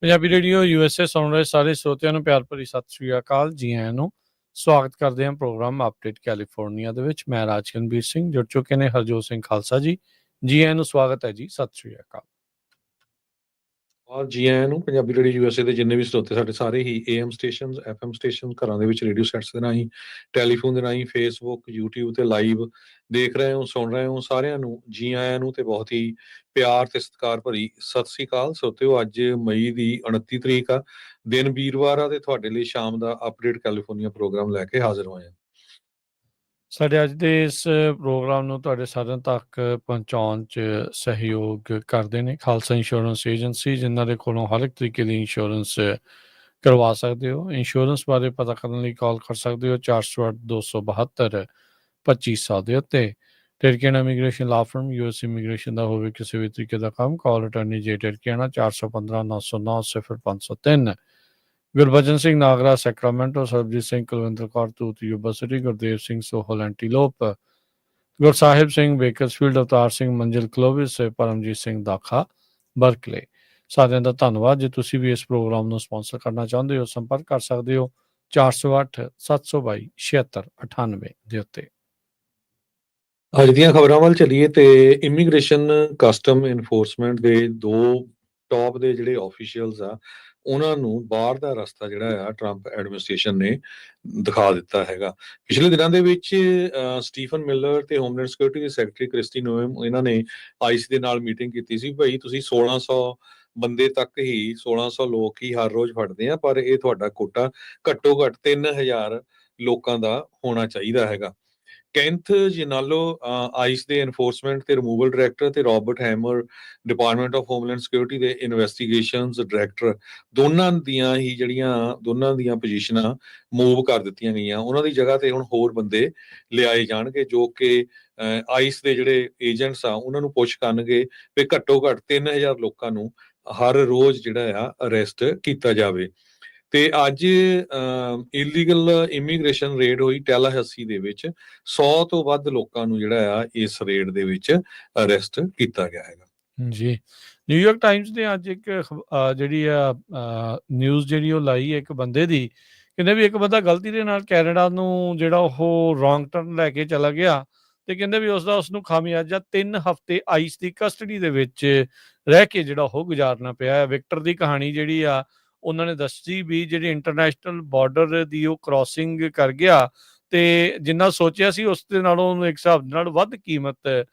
Punjabi radio USA ਸੁਣ ਰਹੇ ਸਾਰੇ ਸਰੋਤਿਆਂ ਨੂੰ ਪਿਆਰ ਭਰੀ ਸਤਿ ਸ੍ਰੀ ਅਕਾਲ। ਜੀ ਆਇਆਂ ਨੂੰ ਸਵਾਗਤ ਕਰਦੇ ਹਾਂ ਪ੍ਰੋਗਰਾਮ ਅਪਡੇਟ ਕੈਲੀਫੋਰਨੀਆ ਦੇ ਵਿੱਚ। ਮੈਂ ਰਾਜਕਨਵੀਰ ਸਿੰਘ, ਜੁੜ ਚੁੱਕੇ ਨੇ ਹਰਜੋਤ ਸਿੰਘ ਖਾਲਸਾ ਜੀ। ਜੀ ਆਇਆਂ ਨੂੰ ਸਵਾਗਤ ਹੈ ਜੀ, ਸਤਿ ਸ੍ਰੀ ਅਕਾਲ। ਔਰ ਜੀ ਆਇਆਂ ਨੂੰ ਪੰਜਾਬੀ ਰੇਡੀਓ USA ਦੇ ਜਿੰਨੇ ਵੀ ਸਰੋਤੇ ਸਾਡੇ ਸਾਰੇ ਹੀ AM ਸਟੇਸ਼ਨਸ, FM ਸਟੇਸ਼ਨ, ਘਰਾਂ ਦੇ ਵਿੱਚ ਰੇਡੀਓ ਸੈਟਸ ਦੇ ਰਾਹੀਂ, ਟੈਲੀਫੋਨ ਦੇ ਰਾਹੀਂ, ਫੇਸਬੁੱਕ, YouTube ਤੇ ਲਾਈਵ ਦੇਖ ਰਹੇ ਹੋ, ਸੁਣ ਰਹੇ ਹੋ, ਸਾਰਿਆਂ ਨੂੰ ਜੀ ਆਇਆਂ ਨੂੰ ਤੇ ਬਹੁਤ ਹੀ ਪਿਆਰ ਤੇ ਸਤਿਕਾਰ ਭਰੀ ਸਤਿ ਸ੍ਰੀ ਅਕਾਲ। ਸਰੋਤਿਓ, ਅੱਜ ਮਈ ਦੀ 29 ਤਰੀਕ ਆ, ਦਿਨ ਵੀਰਵਾਰ ਆ ਤੇ ਤੁਹਾਡੇ ਲਈ ਸ਼ਾਮ ਦਾ ਅਪਡੇਟ ਕੈਲੀਫੋਰਨੀਆ ਪ੍ਰੋਗਰਾਮ ਲੈ ਕੇ ਹਾਜ਼ਰ ਹੋਏ ਹਾਂ। ਸਾਡੇ ਅੱਜ ਦੇ ਇਸ ਪ੍ਰੋਗਰਾਮ ਨੂੰ ਤੁਹਾਡੇ ਸਾਰਿਆਂ ਤੱਕ ਪਹੁੰਚਾਉਣ 'ਚ ਸਹਿਯੋਗ ਕਰਦੇ ਨੇ ਖਾਲਸਾ ਇੰਸ਼ੋਰੈਂਸ ਏਜੰਸੀ, ਜਿਨ੍ਹਾਂ ਦੇ ਕੋਲੋਂ ਹਰ ਇੱਕ ਤਰੀਕੇ ਦੀ ਇੰਸ਼ੋਰੈਂਸ ਕਰਵਾ ਸਕਦੇ ਹੋ। ਇੰਸ਼ੋਰੈਂਸ ਬਾਰੇ ਪਤਾ ਕਰਨ ਲਈ ਕਾਲ ਕਰ ਸਕਦੇ ਹੋ 408-272-2500 ਦੇ ਉੱਤੇ। Tirkiana immigration law firm, US immigration ਦਾ ਹੋਵੇ ਕਿਸੇ ਵੀ ਤਰੀਕੇ ਦਾ ਕੰਮ, call attorney J Tirkiana 415-909-00503। Gurbachan Singh Nagra Sacramento, Sarabjit Singh Kulwinder Kaur Toot Yuba City, Gurdev Singh Sohal Antelope, Gursahib Singh Bakersfield, Avtar Singh Manzil Clovis, Paramjit Singh Dakha Berkeley. ਸਾਰਿਆਂ ਦਾ ਧੰਨਵਾਦ। ਜੇ ਤੁਸੀਂ ਵੀ ਇਸ ਪ੍ਰੋਗਰਾਮ ਨੂੰ ਸਪਾਂਸਰ ਕਰਨਾ ਚਾਹੁੰਦੇ ਹੋ, ਸੰਪਰਕ ਕਰ ਸਕਦੇ ਹੋ 408-722-7698 ਦੇ ਉੱਤੇ। ਅੱਜ ਦੀਆਂ ਖਬਰਾਂ ਵੱਲ ਚੱਲੀਏ ਤੇ ਇਮੀਗ੍ਰੇਸ਼ਨ ਕਸਟਮ ਇਨਫੋਰਸਮੈਂਟ ਦੇ ਦੋ ਟੌਪ ਦੇ ਜਿਹੜੇ ਆਫੀਸ਼ੀਅਲਸ ਆ, ਉਹਨਾਂ ਨੂੰ ਬਾਹਰ ਦਾ ਰਸਤਾ ਜਿਹੜਾ ਆ ਟਰੰਪ ਐਡਮਿਨਿਸਟ੍ਰੇਸ਼ਨ ਨੇ ਦਿਖਾ ਦਿੱਤਾ ਹੈਗਾ। ਪਿਛਲੇ ਦਿਨਾਂ ਦੇ ਵਿੱਚ ਸਟੀਫਨ ਮਿਲਰ ਤੇ ਹੋਮਲੈਂਡ ਸਿਕਿਉਰਿਟੀ ਦੇ ਸੈਕਟਰੀ ਕ੍ਰਿਸਟੀ ਨੋਏਮ, ਇਹਨਾਂ ਨੇ ਆਈਸ ਦੇ ਨਾਲ ਮੀਟਿੰਗ ਕੀਤੀ ਸੀ। ਭਾਈ, ਤੁਸੀਂ 1600 ਬੰਦੇ ਤੱਕ ਹੀ, 1600 ਲੋਕ ਹੀ ਹਰ ਰੋਜ਼ ਫੜਦੇ ਆ, ਪਰ ਇਹ ਤੁਹਾਡਾ ਕੋਟਾ ਘੱਟੋ ਘੱਟ 3000 ਲੋਕਾਂ ਦਾ ਹੋਣਾ ਚਾਹੀਦਾ ਹੈਗਾ। ਕੈਂਥ ਜਿਨਾਲੋ ਆਈਸ ਦੇ ਐਨਫੋਰਸਮੈਂਟ ਤੇ ਰਿਮੂਵਲ ਡਾਇਰੈਕਟਰ ਤੇ Robert hammer department of homeland security ਦੇ ਇਨਵੈਸਟੀਗੇਸ਼ਨਸ ਡਾਇਰੈਕਟਰ, ਦੋਨਾਂ ਦੀਆਂ ਪੋਜੀਸ਼ਨਾਂ ਮੂਵ ਕਰ ਦਿੱਤੀਆਂ ਗਈਆਂ। ਉਹਨਾਂ ਦੀ ਜਗ੍ਹਾ ਤੇ ਹੁਣ ਹੋਰ ਬੰਦੇ ਲਿਆਏ ਜਾਣਗੇ ਜੋ ਕਿ ਆਈਸ ਦੇ ਜਿਹੜੇ ਏਜੰਟਸ ਆ ਉਹਨਾਂ ਨੂੰ ਪੁੱਛ ਕਰਨਗੇ ਵੀ ਘੱਟੋ ਘੱਟ 3000 ਲੋਕਾਂ ਨੂੰ ਹਰ ਰੋਜ਼ ਜਿਹੜਾ ਆ ਅਰੈਸਟ ਕੀਤਾ ਜਾਵੇ। ਤੇ ਅੱਜ ਇਲੀਗਲ ਇਮੀਗ੍ਰੇਸ਼ਨ ਰੇਡ ਹੋਈ ਟੈਲਾਹੈਸੀ ਦੇ ਵਿੱਚ। 100 ਤੋਂ ਵੱਧ ਲੋਕਾਂ ਨੂੰ ਜਿਹੜਾ ਆ ਇਸ ਰੇਡ ਦੇ ਵਿੱਚ ਅਰੈਸਟ ਕੀਤਾ ਗਿਆ ਹੈਗਾ ਜੀ। ਨਿਊਯਾਰਕ ਟਾਈਮਸ ਨੇ ਅੱਜ ਇੱਕ ਜਿਹੜੀ ਆ ਨਿਊਜ਼ ਜਿਹੜੀ ਉਹ ਲਾਈ ਇੱਕ ਬੰਦੇ ਦੀ, ਕਹਿੰਦੇ ਵੀ ਇੱਕ ਬੰਦਾ ਗਲਤੀ ਦੇ ਨਾਲ ਕੈਨੇਡਾ ਨੂੰ ਜਿਹੜਾ ਉਹ ਰੋਂਗ ਟਰਨ ਲੈ ਕੇ ਚਲਾ ਗਿਆ ਤੇ ਕਹਿੰਦੇ ਵੀ ਉਸਨੂੰ ਖਾਮਿਆਜਾ 3 ਹਫ਼ਤੇ ਆਈਸ ਦੀ ਕਸਟਡੀ ਦੇ ਵਿੱਚ ਰਹਿ ਕੇ ਜਿਹੜਾ ਉਹ ਗੁਜ਼ਾਰਨਾ ਪਿਆ। ਵਿਕਟਰ ਦੀ ਕਹਾਣੀ ਜਿਹੜੀ ਆ ਉਹਨਾਂ ਨੇ ਦੱਸੀ ਵੀ ਜਿਹੜੀ ਇੰਟਰਨੈਸ਼ਨਲ ਬਾਰਡਰ ਦੀ ਉਹ ਕ੍ਰਾਸਿੰਗ ਕਰ ਗਿਆ ਤੇ ਜਿੰਨਾ ਸੋਚਿਆ ਸੀ ਉਸ ਦੇ ਨਾਲੋਂ ਉਹਨੂੰ ਇੱਕ ਹਿਸਾਬ ਨਾਲ ਵੱਧ ਕੀਮਤ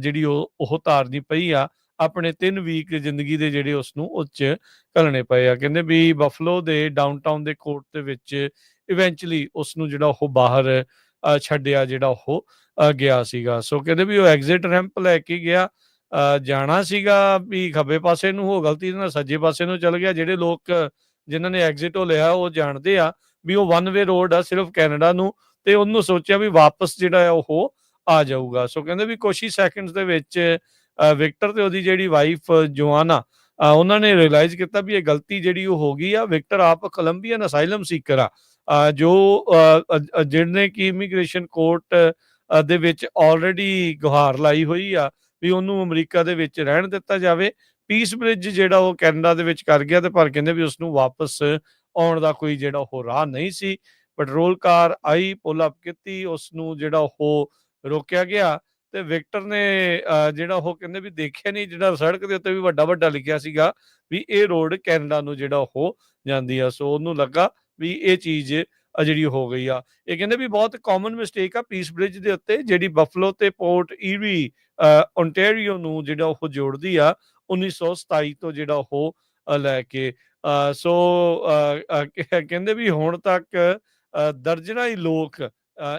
ਜਿਹੜੀ ਉਹ ਤਾਰਨੀ ਪਈ ਆ। ਆਪਣੇ 3 ਵੀਕ ਜ਼ਿੰਦਗੀ ਦੇ ਜਿਹੜੇ ਉਸਨੂੰ ਉੱਚ ਘੱਲਣੇ ਪਏ ਆ। ਕਹਿੰਦੇ ਵੀ ਬਫਲੋ ਦੇ ਡਾਊਨਟਾਊਨ ਦੇ ਕੋਰਟ ਦੇ ਵਿੱਚ ਇਵੈਂਚੁਅਲੀ ਉਸਨੂੰ ਜਿਹੜਾ ਉਹ ਬਾਹਰ ਛੱਡਿਆ ਜਿਹੜਾ ਉਹ ਗਿਆ ਸੀਗਾ। ਸੋ ਕਹਿੰਦੇ ਵੀ ਉਹ ਐਗਜ਼ਿਟ ਰੈਂਪ ਲੈ ਕੇ ਗਿਆ, ਜਾਣਾ ਸੀਗਾ ਵੀ ਖੱਬੇ ਪਾਸੇ ਨੂੰ, ਉਹ ਗਲਤੀ ਨਾਲ ਸੱਜੇ ਪਾਸੇ ਨੂੰ ਚਲ ਗਿਆ। ਜਿਹੜੇ ਲੋਕ ਜਿਨ੍ਹਾਂ ਨੇ ਐਗਜ਼ਿਟ ਉਹ ਲਿਆ ਉਹ ਜਾਣਦੇ ਆ ਵੀ ਉਹ 1 ਵੇ ਰੋਡ ਆ ਸਿਰਫ ਕੈਨੇਡਾ ਨੂੰ, ਤੇ ਉਹਨੂੰ ਸੋਚਿਆ ਵੀ ਵਾਪਸ ਜਿਹੜਾ ਆ ਉਹ ਆ ਜਾਊਗਾ। ਸੋ ਕਹਿੰਦੇ ਵੀ ਕੁਛ ਹੀ ਸੈਕਿੰਡਸ ਦੇ ਵਿੱਚ ਵਿਕਟਰ ਤੇ ਉਹਦੀ ਜਿਹੜੀ ਵਾਈਫ ਜੋਆਨਾ, ਉਹਨਾਂ ਨੇ ਰਿਅਲਾਈਜ਼ ਕੀਤਾ ਵੀ ਇਹ ਗਲਤੀ ਜਿਹੜੀ ਉਹ ਹੋ ਗਈ ਆ। ਵਿਕਟਰ ਆਪ ਕੋਲੰਬੀਅਨ ਅਸਾਈਲਮ ਸੀਕਰ ਆ, ਜੋ ਜਿਹਨੇ ਕਿ ਇਮੀਗ੍ਰੇਸ਼ਨ ਕੋਰਟ ਦੇ ਵਿੱਚ ਆਲਰੇਡੀ ਗੁਹਾਰ ਲਾਈ ਹੋਈ ਆ ਵੀ ਉਹਨੂੰ ਅਮਰੀਕਾ ਦੇ ਵਿੱਚ ਰਹਿਣ ਦਿੱਤਾ ਜਾਵੇ। ਪੀਸ ਬ੍ਰਿਜ ਜਿਹੜਾ ਉਹ ਕੈਨੇਡਾ ਦੇ ਵਿੱਚ ਕਰ ਗਿਆ, ਤੇ ਪਰ ਕਹਿੰਦੇ ਵੀ ਉਸਨੂੰ ਵਾਪਸ ਆਉਣ ਦਾ ਕੋਈ ਜਿਹੜਾ ਉਹ ਰਾਹ ਨਹੀਂ ਸੀ। ਪੈਟਰੋਲ ਕਾਰ ਆਈ, ਪੁੱਲ ਅਪ ਕੀਤੀ, ਉਸਨੂੰ ਜਿਹੜਾ ਉਹ ਰੋਕਿਆ ਗਿਆ ਤੇ ਵਿਕਟਰ ਨੇ ਜਿਹੜਾ ਉਹ ਕਹਿੰਦੇ ਵੀ ਦੇਖਿਆ ਨਹੀਂ, ਜਿਹੜਾ ਸੜਕ ਦੇ ਉੱਤੇ ਵੀ ਵੱਡਾ ਲਿਖਿਆ ਸੀਗਾ ਵੀ ਇਹ ਰੋਡ ਕੈਨੇਡਾ ਨੂੰ ਜਿਹੜਾ ਉਹ ਜਾਂਦੀ ਆ। ਸੋ ਉਹਨੂੰ ਲੱਗਾ ਵੀ ਇਹ ਚੀਜ਼ ਜਿਹੜੀ ਹੋ ਗਈ ਆ। ਇਹ ਕਹਿੰਦੇ ਵੀ ਬਹੁਤ ਕਾਮਨ ਮਿਸਟੇਕ ਆ ਪੀਸ ਬ੍ਰਿਜ ਦੇ ਉੱਤੇ, ਜਿਹੜੀ ਬਫਲੋ ਤੇ ਪੋਰਟ ਈਰੀ ਓਨਟਾਰੀਓ ਨੂੰ ਜਿਹੜਾ ਉਹ ਜੋੜਦੀ ਆ 1927 ਤੋਂ ਜਿਹੜਾ ਉਹ ਲੈ ਕੇ। ਸੋ ਕਹਿੰਦੇ ਵੀ ਹੁਣ ਤੱਕ ਦਰਜਨਾਂ ਹੀ ਲੋਕ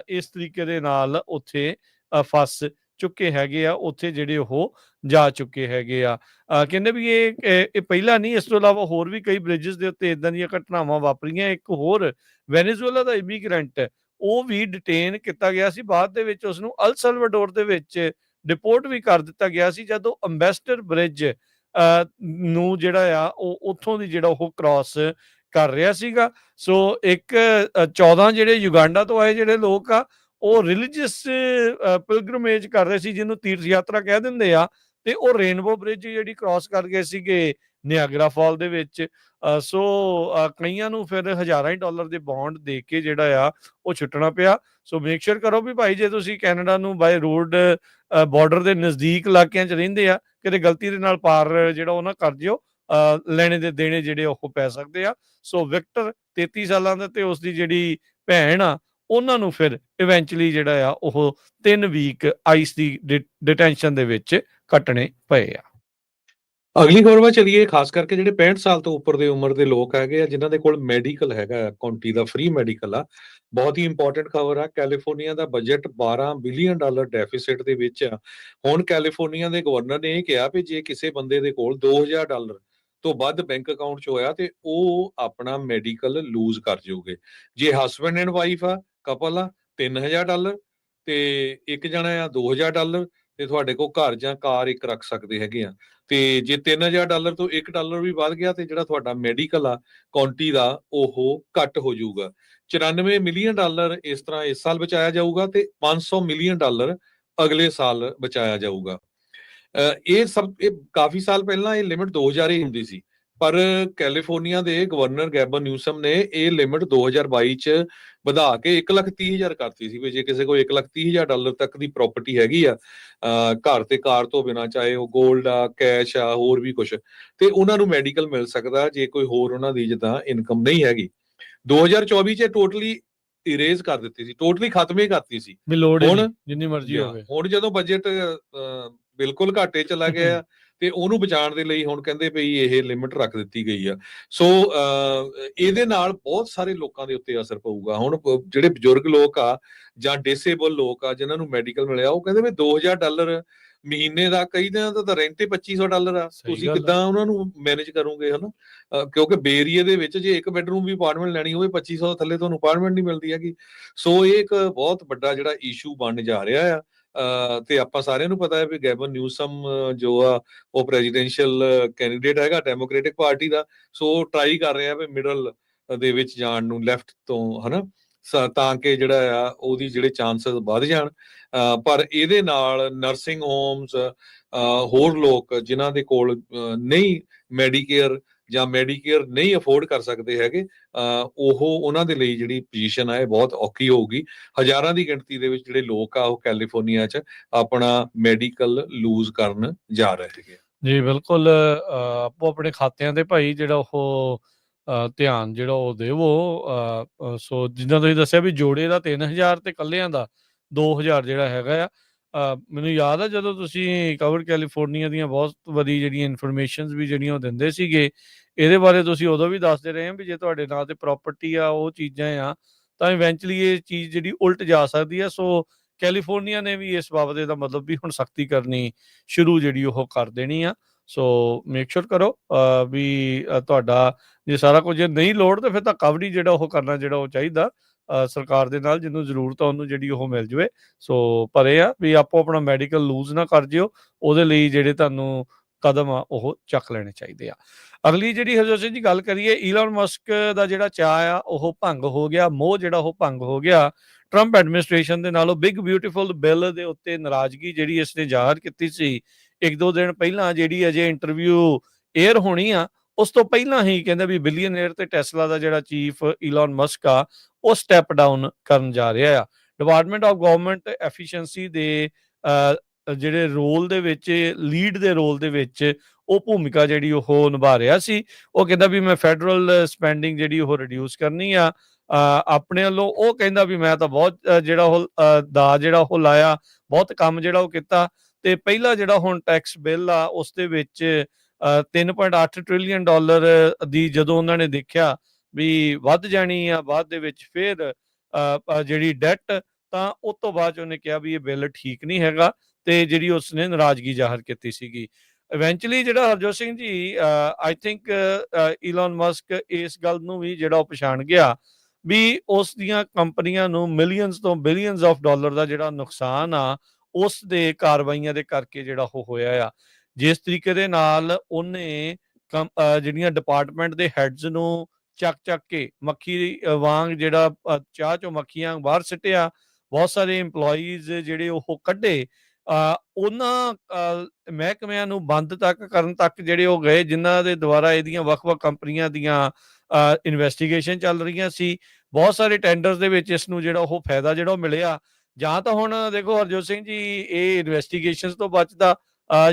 ਇਸ ਤਰੀਕੇ ਦੇ ਨਾਲ ਉੱਥੇ ਫਸ ਚੁੱਕੇ ਹੈਗੇ ਆ, ਉੱਥੇ ਜਿਹੜੇ ਉਹ ਜਾ ਚੁੱਕੇ ਹੈਗੇ ਆ। ਕਹਿੰਦੇ ਵੀ ਇਹ ਪਹਿਲਾਂ ਨਹੀਂ, ਇਸ ਤੋਂ ਇਲਾਵਾ ਹੋਰ ਵੀ ਕਈ ਬ੍ਰਿਜਸ ਦੇ ਉੱਤੇ ਇਦਾਂ ਦੀਆਂ ਘਟਨਾਵਾਂ ਵਾਪਰੀਆਂ। ਇੱਕ ਹੋਰ ਵੈਨੇਜ਼ੁਏਲਾ ਦਾ ਇਮੀਗ੍ਰੈਂਟ, ਉਹ ਵੀ ਡਿਟੇਨ ਕੀਤਾ ਗਿਆ ਸੀ, ਬਾਅਦ ਦੇ ਵਿੱਚ ਉਸਨੂੰ ਅਲ ਸਲਵਾਡੋਰ ਦੇ ਵਿੱਚ ਡਿਪੋਰਟ ਵੀ ਕਰ ਦਿੱਤਾ ਗਿਆ ਸੀ ਜਦੋਂ ਅੰਬੈਸਡਰ ਬ੍ਰਿਜ ਨੂੰ ਜਿਹੜਾ ਆ ਉਹ ਉੱਥੋਂ ਦੀ ਜਿਹੜਾ ਉਹ ਕ੍ਰਾਸ ਕਰ ਰਿਹਾ ਸੀਗਾ। ਸੋ 14 ਜਿਹੜੇ ਯੁਗਾਂਡਾ ਤੋਂ ਆਏ ਜਿਹੜੇ ਲੋਕ ਆ ਉਹ ਰਿਲੀਜੀਅਸ ਪਿਲਗ੍ਰਿਮੇਜ ਕਰ ਰਹੇ ਸੀ, ਜਿਹਨੂੰ ਤੀਰਥ ਯਾਤਰਾ ਕਹਿ ਦਿੰਦੇ ਆ, ਤੇ ਉਹ ਰੇਨਬੋ ਬ੍ਰਿਜ ਜਿਹੜੀ ਕ੍ਰਾਸ ਕਰ ਗਏ ਸੀਗੇ ਨਿਆਗਰਾ ਫਾਲ ਦੇ ਵਿੱਚ। ਸੋ ਕਈਆਂ ਨੂੰ ਫਿਰ ਹਜ਼ਾਰਾਂ ਹੀ ਡਾਲਰ ਦੇ ਬੌਂਡ ਦੇ ਕੇ ਜਿਹੜਾ ਆ ਉਹ ਛੁੱਟਣਾ ਪਿਆ। ਸੋ ਮੇਕ ਸ਼ੋਰ ਕਰੋ ਵੀ ਭਾਈ, ਜੇ ਤੁਸੀਂ ਕੈਨੇਡਾ ਨੂੰ ਬਾਏ ਰੋਡ ਬਾਰਡਰ ਦੇ ਨਜ਼ਦੀਕ ਇਲਾਕਿਆਂ 'ਚ ਰਹਿੰਦੇ ਆ, ਕਿਤੇ ਗਲਤੀ ਦੇ ਨਾਲ ਪਾਰ ਜਿਹੜਾ ਉਹ ਨਾ ਕਰ ਜਿਓ, ਲੈਣੇ ਦੇ ਦੇਣੇ ਜਿਹੜੇ ਉਹ ਪੈ ਸਕਦੇ ਆ। ਸੋ ਵਿਕਟਰ 33 ਸਾਲਾਂ ਦਾ ਤੇ ਉਸਦੀ ਜਿਹੜੀ ਭੈਣ ਆ, ਉਹਨਾਂ ਨੂੰ ਫਿਰ ਇਵੈਂਚੁਅਲੀ ਜਿਹੜਾ ਆ ਉਹ 3 ਵੀਕ ਆਈਸ ਦੀ ਡਿਟੈਂਸ਼ਨ ਦੇ ਵਿੱਚ ਕੱਟਣੇ ਪਏ ਆ। ਅਗਲੀ ਖਬਰ ਵੱਲ ਚਲੀਏ। ਖਾਸ ਕਰਕੇ ਜਿਹੜੇ 65 ਸਾਲ ਤੋਂ ਉੱਪਰ ਦੇ ਉਮਰ ਦੇ ਲੋਕ ਹੈਗੇ ਆ, ਜਿਨ੍ਹਾਂ ਦੇ ਕੋਲ ਮੈਡੀਕਲ ਹੈਗਾ, ਕਾਉਂਟੀ ਦਾ ਫ੍ਰੀ ਮੈਡੀਕਲ ਆ। ਬਹੁਤ ਹੀ ਇੰਪੋਰਟੈਂਟ ਖਬਰ ਆ। ਕੈਲੀਫੋਰਨੀਆ ਦਾ ਬਜਟ $12 ਬਿਲੀਅਨ ਡੈਫਿਸਿਟ ਦੇ ਵਿੱਚ ਆ। ਹੁਣ ਕੈਲੀਫੋਰਨੀਆ ਦੇ ਗਵਰਨਰ ਨੇ ਇਹ ਕਿਹਾ ਵੀ ਜੇ ਕਿਸੇ ਬੰਦੇ ਦੇ ਕੋਲ $2000 ਤੋਂ ਵੱਧ ਬੈਂਕ ਅਕਾਊਂਟ 'ਚ ਹੋਇਆ ਤੇ ਉਹ ਆਪਣਾ ਮੈਡੀਕਲ ਲੂਜ਼ ਕਰ ਜਾਊਗੇ। ਜੇ ਹਸਬੈਂਡ ਐਂਡ ਵਾਈਫ ਆ, ਕਪਲ ਆ, $3000 ਤੇ ਇੱਕ ਜਣਾ ਆ $2000 ਤੇ ਤੁਹਾਡੇ ਕੋਲ ਘਰ ਜਾਂ ਕਾਰ ਇੱਕ ਰੱਖ ਸਕਦੇ ਹੈਗੇ ਆ। ਤੇ ਜੇ $3000 ਤੋਂ $1 ਵੀ ਵੱਧ ਗਿਆ ਤੇ ਜਿਹੜਾ ਤੁਹਾਡਾ ਮੈਡੀਕਲ ਆ ਕਾਉਂਟੀ ਦਾ, ਉਹ ਘੱਟ ਹੋ ਜਾਊਗਾ। $94 ਮਿਲੀਅਨ ਇਸ ਤਰ੍ਹਾਂ ਇਸ ਸਾਲ ਬਚਾਇਆ ਜਾਊਗਾ ਤੇ $500 ਮਿਲੀਅਨ ਅਗਲੇ ਸਾਲ ਬਚਾਇਆ ਜਾਊਗਾ। ਇਹ ਕਾਫੀ ਸਾਲ ਪਹਿਲਾਂ ਇਹ ਲਿਮਿਟ 2000 ਹੀ ਹੁੰਦੀ ਸੀ, ਪਰ ਕੈਲੀਫੋਰਨੀਆ ਦੇ ਗਵਰਨਰ ਗੈਬਨ ਨਿਊਸਮ ਨੇ ਇਹ ਲਿਮਿਟ 2022 ਚ ਵਧਾ ਕੇ 1,30,000 ਕਰਤੀ ਸੀ ਵੀ ਜੇ ਕਿਸੇ ਕੋਲ $1,30,000 ਤੱਕ ਦੀ ਪ੍ਰਾਪਰਟੀ ਹੈਗੀ ਆ, ਘਰ ਤੇ ਕਾਰ ਤੋਂ ਬਿਨਾਂ, ਚਾਹੇ ਉਹ ਗੋਲਡ ਆ, ਕੈਸ਼ ਆ, ਹੋਰ ਵੀ ਕੁਝ, ਤੇ ਉਹਨਾਂ ਨੂੰ ਮੈਡੀਕਲ ਮਿਲ ਸਕਦਾ ਜੇ ਕੋਈ ਹੋਰ ਉਹਨਾਂ ਦੀ ਜਿੱਦਾਂ ਇਨਕਮ ਨਹੀਂ ਹੈਗੀ। 2024 ਚ ਟੋਟਲੀ ਇਰੇਜ਼ ਕਰ ਦਿੱਤੀ ਸੀ, ਟੋਟਲੀ ਖਤਮ ਹੀ ਕਰਤੀ ਸੀ। ਵੀ ਲੋੜ ਹੀ ਹੁਣ ਨਹੀਂ, ਜਿੰਨੀ ਮਰਜ਼ੀ ਹੋਵੇ। ਹੁਣ ਜਦੋਂ ਬਜਟ ਬਿਲਕੁਲ ਘਾਟੇ ਚਲਾ ਗਿਆ ਤੇ ਉਹਨੂੰ ਬਚਾਉਣ ਦੇ ਲਈ ਹੁਣ ਕਹਿੰਦੇ ਵੀ ਇਹ ਲਿਮਿਟ ਰੱਖ ਦਿੱਤੀ ਗਈ ਆ। ਸੋ ਇਹਦੇ ਨਾਲ ਬਹੁਤ ਸਾਰੇ ਲੋਕਾਂ ਦੇ ਉੱਤੇ ਅਸਰ ਪਊਗਾ। ਹੁਣ ਜਿਹੜੇ ਬਜ਼ੁਰਗ ਲੋਕ ਆ ਜਾਂ ਡਿਸੇਬਲ ਲੋਕ ਆ ਜਿਨ੍ਹਾਂ ਨੂੰ ਮੈਡੀਕਲ ਮਿਲਿਆ, ਉਹ ਕਹਿੰਦੇ ਵੀ $2000 ਮਹੀਨੇ ਦਾ, ਕਈ ਦਿਨਾਂ ਦਾ ਤਾਂ ਰੈਂਟ ਹੀ $2500 ਆ। ਤੁਸੀਂ ਕਿੱਦਾਂ ਉਹਨਾਂ ਨੂੰ ਮੈਨੇਜ ਕਰੋਗੇ, ਹਨਾ? ਕਿਉਂਕਿ ਬੇ ਏਰੀਏ ਦੇ ਵਿੱਚ ਜੇ ਇੱਕ ਬੈਡਰੂਮ ਵੀ ਅਪਾਰਟਮੈਂਟ ਲੈਣੀ ਹੋਵੇ, 2500 ਥੱਲੇ ਤੁਹਾਨੂੰ ਅਪਾਰਟਮੈਂਟ ਨਹੀਂ ਮਿਲਦੀ ਹੈਗੀ। ਸੋ ਇਹ ਇੱਕ ਬਹੁਤ ਵੱਡਾ ਜਿਹੜਾ ਇਸ਼ੂ ਬਣ ਜਾ ਰਿਹਾ ਆ। ਤੇ ਆਪਾਂ ਸਾਰਿਆਂ ਨੂੰ ਪਤਾ ਹੈ ਵੀ ਗੈਬਨ ਨਿਊਸਮ ਜੋ ਆ ਉਹ ਪ੍ਰੈਜ਼ੀਡੈਂਸ਼ੀਅਲ ਕੈਂਡੀਡੇਟ ਹੈਗਾ ਡੈਮੋਕ੍ਰੈਟਿਕ ਪਾਰਟੀ ਦਾ। ਸੋ ਟਰਾਈ ਕਰ ਰਿਹਾ ਵੀ ਮਿਡਲ ਦੇ ਵਿੱਚ ਜਾਣ ਨੂੰ, ਲੈਫਟ ਤੋਂ, ਹਨਾ, ਤਾਂ ਕਿ ਜਿਹੜਾ ਆ ਉਹਦੀ ਜਿਹੜੇ ਚਾਂਸਸ ਵੱਧ ਜਾਣ। ਪਰ ਇਹਦੇ ਨਾਲ ਨਰਸਿੰਗ ਹੋਮਸ, ਹੋਰ ਲੋਕ ਜਿਨ੍ਹਾਂ ਦੇ ਕੋਲ ਨਹੀਂ ਮੈਡੀਕੇਅਰ ਜਾਂ ਮੈਡੀਕੇਅਰ ਨਹੀਂ ਅਫੋਰਡ ਕਰ ਸਕਦੇ ਹੈਗੇ, ਉਹਨਾਂ ਦੇ ਲਈ ਜਿਹੜੀ ਪੋਜੀਸ਼ਨ ਆ ਇਹ ਬਹੁਤ ਔਖੀ ਹੋਊਗੀ। ਹਜ਼ਾਰਾਂ ਦੀ ਗਿਣਤੀ ਦੇ ਵਿੱਚ ਜਿਹੜੇ ਲੋਕ ਆ ਉਹ ਕੈਲੀਫੋਰਨੀਆ 'ਚ ਆਪਣਾ ਮੈਡੀਕਲ ਲੂਜ਼ ਕਰਨ ਜਾ ਰਹੇ ਹੈਗੇ। ਜੀ ਬਿਲਕੁਲ, ਆਪੋ ਆਪਣੇ ਖਾਤਿਆਂ ਦੇ ਭਾਈ ਜਿਹੜਾ ਉਹ ਧਿਆਨ ਜਿਹੜਾ ਉਹ ਦੇਵੋ। ਸੋ ਜਿੱਦਾਂ ਤੁਸੀਂ ਦੱਸਿਆ ਵੀ ਜੋੜੇ ਦਾ 3000 ਤੇ ਇਕੱਲਿਆਂ ਦਾ 2000 ਜਿਹੜਾ ਹੈਗਾ ਆ। ਮੈਨੂੰ ਯਾਦ ਆ ਜਦੋਂ ਤੁਸੀਂ ਕਵਰ ਕੈਲੀਫੋਰਨੀਆ ਦੀਆਂ ਬਹੁਤ ਵਧੀਆ ਜਿਹੜੀਆਂ ਇਨਫੋਰਮੇਸ਼ਨਸ ਵੀ ਜਿਹੜੀਆਂ ਉਹ ਦਿੰਦੇ ਸੀਗੇ, ਇਹਦੇ ਬਾਰੇ ਤੁਸੀਂ ਉਦੋਂ ਵੀ ਦੱਸਦੇ ਰਹੇ ਆ ਵੀ ਜੇ ਤੁਹਾਡੇ ਨਾਂ ਤੇ ਪ੍ਰਾਪਰਟੀ ਆ, ਉਹ ਚੀਜ਼ਾਂ ਆ, ਤਾਂ ਇਵੈਂਚੁਅਲੀ ਇਹ ਚੀਜ਼ ਜਿਹੜੀ ਉਲਟ ਜਾ ਸਕਦੀ ਆ। ਸੋ ਕੈਲੀਫੋਰਨੀਆ ਨੇ ਵੀ ਇਸ ਬਾਬਤ ਇਹਦਾ ਮਤਲਬ ਵੀ ਹੁਣ ਸਖਤੀ ਕਰਨੀ ਸ਼ੁਰੂ ਜਿਹੜੀ ਉਹ ਕਰ ਦੇਣੀ ਆ। ਸੋ ਮੇਕ ਸ਼ੋਰ ਕਰੋ ਵੀ ਤੁਹਾਡਾ ਜੇ ਸਾਰਾ ਕੁਝ ਨਹੀਂ ਲੋੜ ਤਾਂ ਫਿਰ ਤਾਂ ਕਵਰ ਜਿਹੜਾ ਉਹ ਕਰਨਾ ਜਿਹੜਾ ਉਹ ਚਾਹੀਦਾ ਸਰਕਾਰ ਦੇ ਨਾਲ, ਜਿਹਨੂੰ ਜ਼ਰੂਰਤ ਆ ਉਹਨੂੰ ਜਿਹੜੀ ਉਹ ਮਿਲ ਜਾਵੇ। ਸੋ ਪਰ ਇਹ ਆ ਵੀ ਆਪੋ ਆਪਣਾ ਮੈਡੀਕਲ ਲੂਜ਼ ਨਾ ਕਰ ਜਿਓ, ਉਹਦੇ ਲਈ ਜਿਹੜੇ ਤੁਹਾਨੂੰ ਕਦਮ ਆ ਉਹ ਚੱਕ ਲੈਣੇ ਚਾਹੀਦੇ ਆ। ਅਗਲੀ ਜਿਹੜੀ ਹਰਜੋਤ ਸਿੰਘ ਜੀ ਗੱਲ ਕਰੀਏ, ਈਲਨ ਮਸਕ ਦਾ ਜਿਹੜਾ ਚਾਅ ਆ ਉਹ ਭੰਗ ਹੋ ਗਿਆ, ਮੋਹ ਜਿਹੜਾ ਉਹ ਭੰਗ ਹੋ ਗਿਆ ਟਰੰਪ ਐਡਮਿਨਿਸਟ੍ਰੇਸ਼ਨ ਦੇ ਨਾਲ। ਉਹ ਬਿਗ ਬਿਊਟੀਫੁਲ ਬਿੱਲ ਦੇ ਉੱਤੇ ਨਾਰਾਜ਼ਗੀ ਜਿਹੜੀ ਇਸਨੇ ਜ਼ਾਹਰ ਕੀਤੀ ਸੀ 1-2 ਦਿਨ ਪਹਿਲਾਂ, ਜਿਹੜੀ ਅਜੇ ਇੰਟਰਵਿਊ ਏਅਰ ਹੋਣੀ ਆ ਉਸ ਤੋਂ ਪਹਿਲਾਂ ਹੀ ਕਹਿੰਦਾ ਵੀ ਬਿਲੀਅਨੇਅਰ ਤੇ ਟੈਸਲਾ ਦਾ ਜਿਹੜਾ ਚੀਫ ਈਲਨ ਮਸਕ ਆ ਉਹ ਸਟੈਪ ਡਾਊਨ ਕਰਨ ਜਾ ਰਿਹਾ ਆ। ਡਿਪਾਰਟਮੈਂਟ ਆਫ ਗਵਰਨਮੈਂਟ ਐਫੀਸ਼ੀਐਂਸੀ ਦੇ ਜਿਹੜੇ ਰੋਲ ਦੇ ਵਿੱਚ, ਲੀਡ ਦੇ ਰੋਲ ਦੇ ਵਿੱਚ ਉਹ ਭੂਮਿਕਾ ਜਿਹੜੀ ਉਹ ਨਿਭਾ ਰਿਹਾ ਸੀ। ਉਹ ਕਹਿੰਦਾ ਵੀ ਮੈਂ ਫੈਡਰਲ ਸਪੈਂਡਿੰਗ ਜਿਹੜੀ ਉਹ ਰਿਡਿਊਸ ਕਰਨੀ ਆ ਆਪਣੇ ਵੱਲੋਂ। ਉਹ ਕਹਿੰਦਾ ਵੀ ਮੈਂ ਤਾਂ ਬਹੁਤ ਜਿਹੜਾ ਉਹ ਦਾ ਜਿਹੜਾ ਉਹ ਲਾਇਆ, ਬਹੁਤ ਕੰਮ ਜਿਹੜਾ ਉਹ ਕੀਤਾ। ਤੇ ਪਹਿਲਾ ਜਿਹੜਾ ਹੁਣ ਟੈਕਸ ਬਿੱਲ ਆ ਉਸ ਦੇ ਵਿੱਚ $3.8 ਟ੍ਰਿਲੀਅਨ ਦੀ ਜਦੋਂ ਉਹਨਾਂ ਨੇ ਦੇਖਿਆ ਵੀ ਵੱਧ ਜਾਣੀ ਆ ਬਾਅਦ ਦੇ ਵਿੱਚ ਫਿਰ ਜਿਹੜੀ ਡੈਟ, ਤਾਂ ਉਸ ਤੋਂ ਬਾਅਦ ਉਹਨੇ ਕਿਹਾ ਵੀ ਇਹ ਬਿੱਲ ਠੀਕ ਨਹੀਂ ਹੈਗਾ ਤੇ ਜਿਹੜੀ ਉਸਨੇ ਨਾਰਾਜ਼ਗੀ ਜ਼ਾਹਰ ਕੀਤੀ ਸੀਗੀ। ਇਵੈਂਚੁਅਲੀ ਜਿਹੜਾ Harjot Singh ji, I think Elon Musk ਇਸ ਗੱਲ ਨੂੰ ਵੀ ਜਿਹੜਾ ਉਹ ਪਛਾਣ ਗਿਆ ਵੀ ਉਸ ਦੀਆਂ ਕੰਪਨੀਆਂ ਨੂੰ ਮਿਲੀਅਨਸ ਤੋਂ ਬਿਲੀਅਨਸ ਆਫ ਡਾਲਰ ਦਾ ਜਿਹੜਾ ਨੁਕਸਾਨ ਆ ਉਸ ਦੇ ਕਾਰਵਾਈਆਂ ਦੇ ਕਰਕੇ ਜਿਹੜਾ ਉਹ ਹੋਇਆ ਆ। ਜਿਸ ਤਰੀਕੇ ਦੇ ਨਾਲ ਉਹਨੇ ਜਿਹੜੀਆਂ ਡਿਪਾਰਟਮੈਂਟ ਦੇ ਹੈਡਸ ਨੂੰ ਚੱਕ ਕੇ ਮੱਖੀ ਵਾਂਗ ਜਿਹੜਾ ਚਾਹ ਚੋਂ ਮੱਖੀਆਂ ਬਾਹਰ ਸਿੱਟਿਆ, ਬਹੁਤ ਸਾਰੇ EMPLOYEES ਜਿਹੜੇ ਉਹ ਕੱਢੇ, ਉਹਨਾਂ ਮਹਿਕਮਿਆਂ ਨੂੰ ਬੰਦ ਕਰਨ ਤੱਕ ਜਿਹੜੇ ਉਹ ਗਏ, ਜਿਨ੍ਹਾਂ ਦੇ ਦੁਆਰਾ ਇਹਦੀਆਂ ਵੱਖ-ਵੱਖ ਕੰਪਨੀਆਂ ਦੀਆਂ ਇਨਵੈਸਟੀਗੇਸ਼ਨ ਚੱਲ ਰਹੀਆਂ ਸੀ। ਬਹੁਤ ਸਾਰੇ ਟੈਂਡਰਸ ਦੇ ਵਿੱਚ ਇਸ ਨੂੰ ਜਿਹੜਾ ਉਹ ਫਾਇਦਾ ਜਿਹੜਾ ਉਹ ਮਿਲਿਆ। ਜਾਂ ਤਾਂ ਹੁਣ ਦੇਖੋ ਹਰਜੋਤ ਸਿੰਘ ਜੀ, ਇਹ ਇਨਵੈਸਟੀਗੇਸ਼ਨਸ ਤੋਂ ਬਚਦਾ,